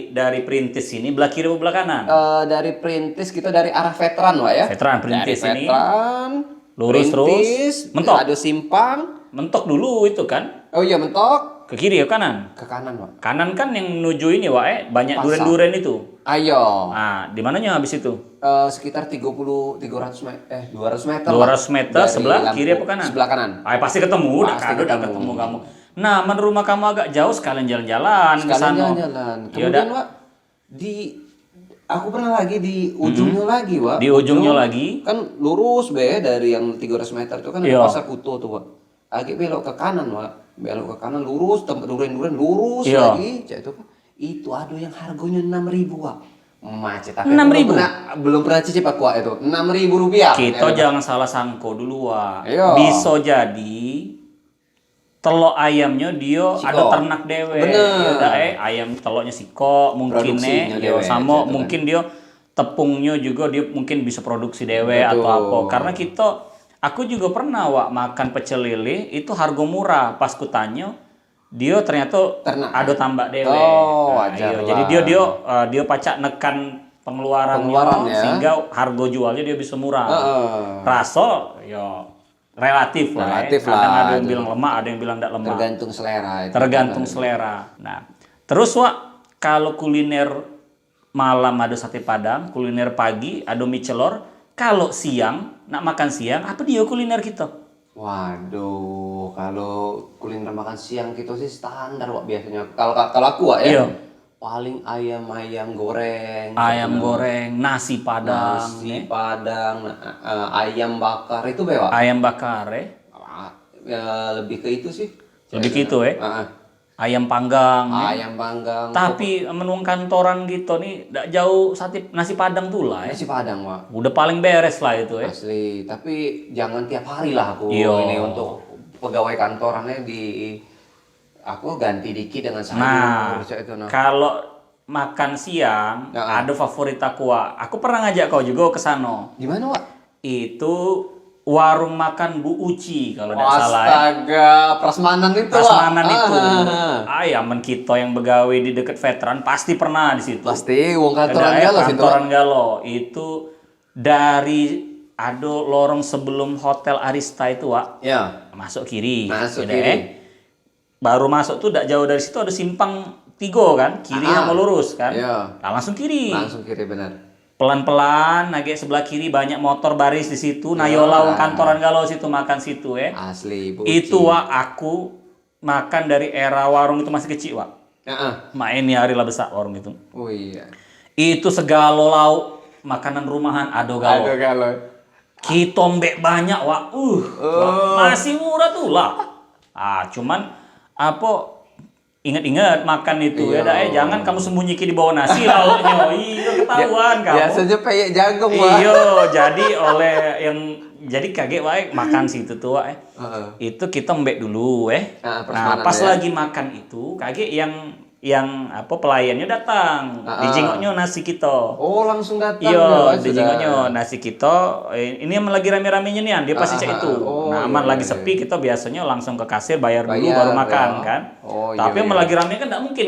dari Perintis ini belah kiri atau belah kanan? dari Perintis kita dari arah Veteran, Wak ya. Veteran Perintis Dari ini. Veteran, Lurus Perintis, terus, mentok. Ada simpang. Mentok dulu itu kan? Oh iya, mentok Ke kiri ya kanan? ke kanan, Wak. Kanan kan yang menuju ini, Wak, banyak Pasar. duren-duren itu. Ayo. Nah, di mananya habis itu? Sekitar 300 meter, 200 meter. 200 meter dari sebelah lampu. kiri apa kanan? Sebelah kanan. Pasti ketemu, Pasti udah ketemu kamu. Nah, menurut rumah kamu agak jauh sekalian jalan-jalan ke Sekalian sana. jalan-jalan. Ya Kemudian, udah. Wak, di aku pernah lagi di ujungnya lagi, Wak. Di ujungnya lagi. Kan lurus be dari yang 300 meter itu kan ada Iya. pasar Kuto tuh, Wak. Agak belok ke kanan, Wak. Belok ke kanan lurus, tempat duren-duren lurus Iya. lagi. Cak itu kan. Itu ada yang harganya 6.000, Wak. Macet tapi 6.000? belum pernah cicip aku, Wak, itu. 6.000 rupiah. Kita jangan salah sangko dulu, Wak. Iya. Bisa jadi telok ayamnya dia Siko. ada ternak dewe. Bener. Ya, ayam teloknya siko mungkin Produksinya yo dewe, sama gitu kan. mungkin dia tepungnya juga dia mungkin bisa produksi dewe Betul. atau apa. Karena aku juga pernah Wak makan pecel lele itu harga murah. Pas ku tanya dia ternyata Ternak. ada tambak dewe. Oh, Nah, wajar iya. Jadi lah. dia pacak nekan pengeluarannya Pengeluaran, ya. sehingga harga jualnya dia bisa murah. Rasa ya relatif lah. Relatif Kadang lah, ada yang itu. bilang lemah, ada yang bilang tidak lemah. Tergantung selera itu. Tergantung selera. Nah, terus Wak, kalau kuliner malam ada sate Padang, kuliner pagi ada mie celor. Kalau siang, nak makan siang, apa dia kuliner kita? Waduh, kalau kuliner makan siang gitu sih standar, Wak, biasanya. Kalau aku, Wak, ya. Iya. Paling ayam goreng. Ayam goreng, nasi Padang, Nasi Padang, ayam bakar itu Wak. ayam bakar, Ya, lebih ke itu sih. lebih gitu Ah, ayam panggang. ayam panggang. Tapi menung kantoran gitu nih, tidak jauh nasi Padang tuh lah. Nasi Padang, Wak. Udah paling beres lah itu Asli, tapi jangan tiap hari lah aku Iya. ini untuk pegawai kantorannya aku ganti dikit dengan sayur. Nah, Itu, kalau makan siang Ya. ada favorit aku, Wak. Aku pernah ngajak kau juga ke sana. Gimana, Wak? Itu warung makan Bu Uci kalau tidak salah. Astaga, prasmanan itu, Wak. Prasmanan itu. Ah. Ayaman kita yang begawe di dekat veteran pasti pernah di situ. Pasti wong kantoran Ada, galau situ. kantoran Galo. Itu dari ada lorong sebelum Hotel Arista itu, Wak. Ya, Masuk kiri. masuk Udah, kiri. Baru masuk tuh tidak jauh dari situ ada simpang 3 kan, kiri sama lurus kan. Iya. Nah, langsung kiri. Langsung kiri benar. Pelan-pelan, agak sebelah kiri banyak motor baris di situ. Nah, yola kantoran Galau situ makan situ Asli, Bu. Itu Wak, aku makan dari era warung itu masih kecil, Wak. Heeh. Main hari lah besar warung itu. Oh iya. Itu segala lauk makanan rumahan ado Galau. Aduh kalau. Kitombek banyak, Wak. Masih murah tuh lah. Cuman apa ingat-ingat makan itu jangan kamu sembunyikan di bawah nasi lauknya. Iya, ketahuan kamu. Biasanya peyek jagung, Wak. Iya, jadi jadi kaget wae makan situ tuh wae. Itu kita mbek dulu Nah, pas lagi makan itu kaget yang pelayannya datang, dijengoknya nasi kita. Oh, langsung datang. Iya, ya, dijengoknya nasi kita. Ini yang lagi rame-ramenya nih, dia pasti cek itu. Nah, aman lagi sepi kita biasanya langsung ke kasir bayar dulu baru makan kan. Tapi yang lagi rame kan tidak mungkin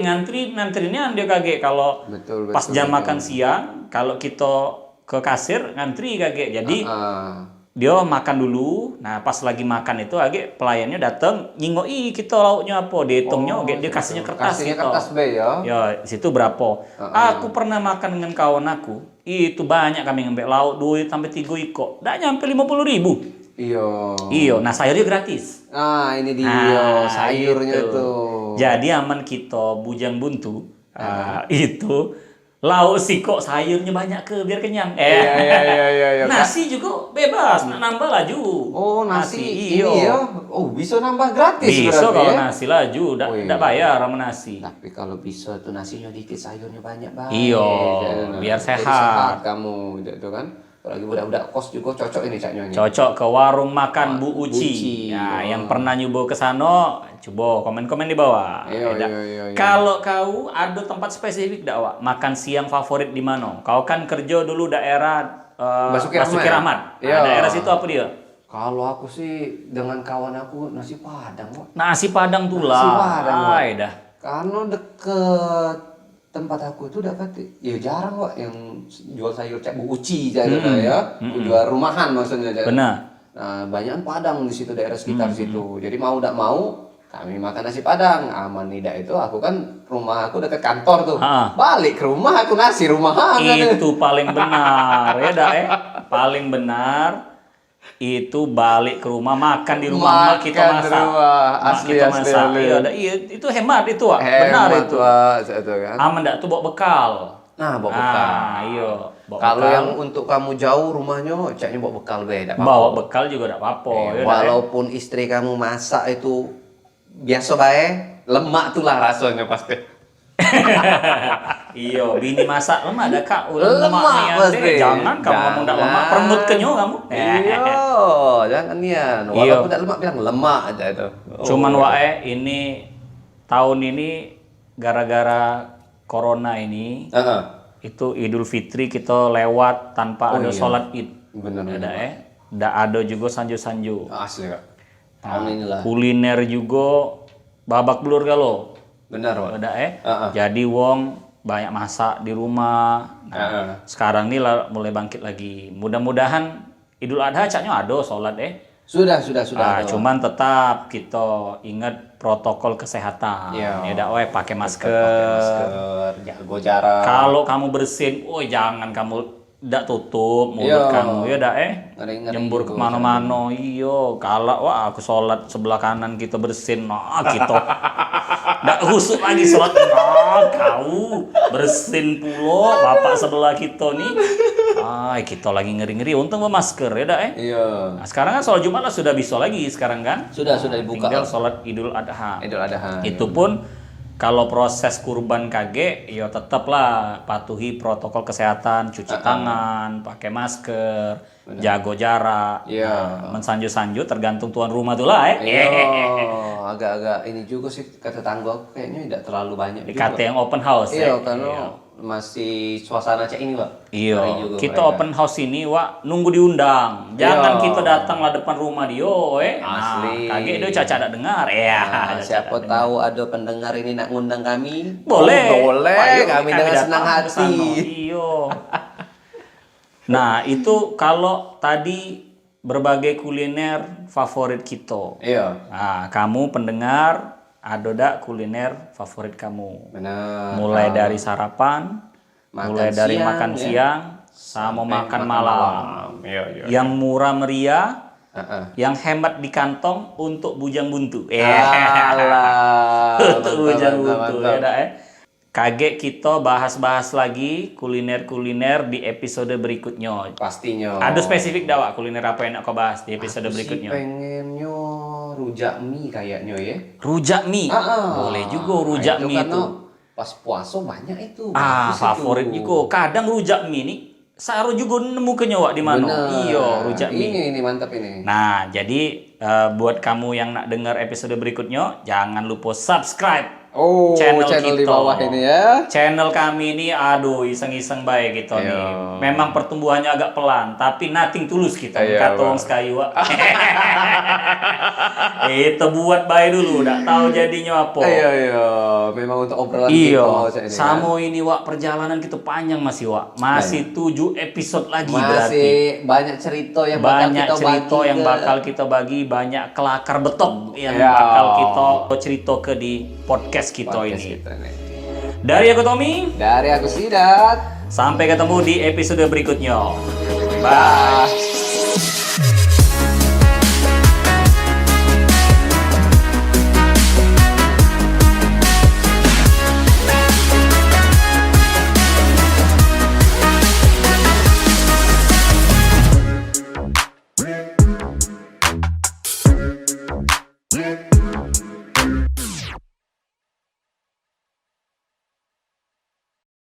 ngantrinya dia kaget kalau pas jam makan siang kalau kita ke kasir ngantri kaget. Jadi dia makan dulu. Nah, pas lagi makan itu agak pelayannya datang nyingoi kita lauknya apa, dihitungnya dia kasihnya kertas gitu. Kertas B ya. Ya, situ berapa? Aku pernah makan dengan kawan aku. Itu banyak kami ngambil lauk 2 sampai 3 iko. Ndak nyampe 50.000. Iya, nah sayurnya gratis. Ini dia sayurnya itu. tuh. Jadi aman kita bujang buntu. Itu lauk siko sayurnya banyak biar kenyang. Iya. Nasi juga bebas, nambah laju. Oh, nasi ini iya. ya. Oh, bisa nambah gratis Bisa berarti kalau ya? nasi laju, enggak bayar sama nasi. Tapi kalau bisa tuh nasinya dikit, sayurnya banyak banget. Iya, biar Jadi sehat. kamu gitu kan. Apalagi budak-budak kos juga cocok ini Cak Nyonya. Cocok ke warung makan Bu Uci. Uci. Nah, yang pernah nyoba ke sana, coba komen-komen di bawah. Iya. Kalau kau ada tempat spesifik enggak, Wak? Makan siang favorit di mana? Kau kan kerja dulu daerah Basuki Rahmat. Iya. Daerah situ apa dia? Kalau aku sih dengan kawan aku nasi Padang, Wak. Nasi Padang tuh lah. Nasi Padang, Wak. Dah. Karena deket tempat aku itu dapat ya jarang, Wak, yang jual sayur Cak Bu Uci ya. Jual rumahan maksudnya. Benar. Nah, banyak Padang di situ daerah sekitar situ. Jadi mau tidak mau kami makan nasi Padang. Aman tidak itu aku kan rumah aku dekat kantor tuh. Balik ke rumah aku nasi rumahan. Itu paling benar ya paling benar. Itu balik ke rumah makan di rumah mak kita masak. Asli. Iya, itu hemat itu, Wak. Benar itu. Kan. Aman enggak tuh bawa bekal. Nah, bawa bekal. Iya, bawa Kalau bekal. yang untuk kamu jauh rumahnya, caknya bawa bekal beda. Bawa bekal juga tidak apa-apa. Ya, Walaupun istri kamu masak itu biasa bae, lemak tuh lah rasanya pasti. Iya, bini masak lemak ada kak. Lemak nih, pasti. Ade. Jangan kamu ngomong tidak lemak, Jangan. perenggut kenyo kamu. Iya, jangan nian. Iya. Walaupun tidak lemak bilang lemak aja itu. Cuman wae ini tahun ini gara-gara corona ini Heeh. itu Idul Fitri kita lewat tanpa ada iya. sholat Id. Bener. Ada ndak ada juga sanju-sanju. Asli kak. Tahun inilah. Kuliner juga babak belur galo. Benar Wak. Ada Heeh. Jadi wong banyak masak di rumah. Nah, Heeh. sekarang nih mulai bangkit lagi. Mudah-mudahan Idul Adha caknya ada sholat Sudah. Ah, ada. cuman tetap kita ingat protokol kesehatan. Iya. Ya dak pakai masker. Pakai masker, jaga jarak. Kalau kamu bersin, oh jangan kamu ndak tutup mulut Iya. kamu ya dak Ngeri-ngeri nyembur juga, kemana-mana. Iyo, kalau wah aku sholat sebelah kanan kita bersin, nah kita ndak husuk lagi sholat. Nah kau bersin pulo, bapak sebelah kita nih. Kita lagi ngeri-ngeri. Untung bermasker ya dak Iya. Nah, sekarang kan sholat Jumat lah sudah bisa lagi sekarang kan? Sudah dibuka. Tinggal sholat Idul Adha. Idul Adha. Itu pun kalau proses kurban kage, ya tetaplah patuhi protokol kesehatan, cuci tangan, pakai masker, jaga jarak. Iya. Nah, mensanju-sanju tergantung tuan rumah tuh lah Iya, agak-agak ini juga sih kata tangga aku kayaknya tidak terlalu banyak juga. Kata yang open house Iya, karena masih suasana cek ini, Pak. Iya, Ngeri juga kita mereka. open house ini, Wak, nunggu diundang. Jangan Iya. kita datang lah depan rumah dia, Asli. Nah, kage dia caca ada dengar. Ya, Nah, siapa tahu ada pendengar ini nak ngundang kami. Boleh. Oh, boleh. Pak, yuk, Kami dengan datang senang ke hati. sana. Iya. Nah, itu kalau tadi berbagai kuliner favorit kita. Iya, Nah, kamu pendengar ada dak kuliner favorit kamu? benar. Mulai dari sarapan, Makan mulai dari siang, makan ya. siang, sama Sampai makan malam. Iya. Yang murah meriah, Heeh. yang hemat di kantong untuk bujang buntu. Alah. Untuk bujang mantap, buntu. mantap. Ya, dak, Kage kita bahas-bahas lagi kuliner-kuliner di episode berikutnya. Pastinya. Ada spesifik dak Wak, kuliner apa yang nak kau bahas di episode Aku sih berikutnya? pengennya rujak mie kayaknya ya. Rujak mie. Boleh juga rujak Nah, mie karena itu. pas puasa banyak itu. Bagus itu. Favorit juga. Kadang rujak mie nih Saru juga nemu ke nyawa di mana? Bener. Iya, rujak mie. Ini mantap ini. Nah, jadi buat kamu yang nak dengar episode berikutnya, jangan lupa subscribe Oh, channel di kita. bawah ini ya. Channel kami ini, aduh, iseng-iseng baik gitu nih. Iya. Memang pertumbuhannya agak pelan, tapi nothing tulus kita. Iya, Kata orang Bang. sekali, Wak. Itu buat baik dulu, nggak tahu jadinya apa. Iya. Memang untuk obrolan Iya, kita. ini, sama ini Wak, perjalanan kita panjang masih Wak. Masih 7 episode lagi kan? berarti. Masih banyak cerita yang bakal Banyak kita cerita bagi yang ke- bakal kita bagi, banyak kelakar betok yang Ya. bakal kita cerita ke di podcast kita podcast ini. kita nih. Dari aku Tommy, Dari aku Sidat. sampai ketemu di episode berikutnya. Bye. Bye.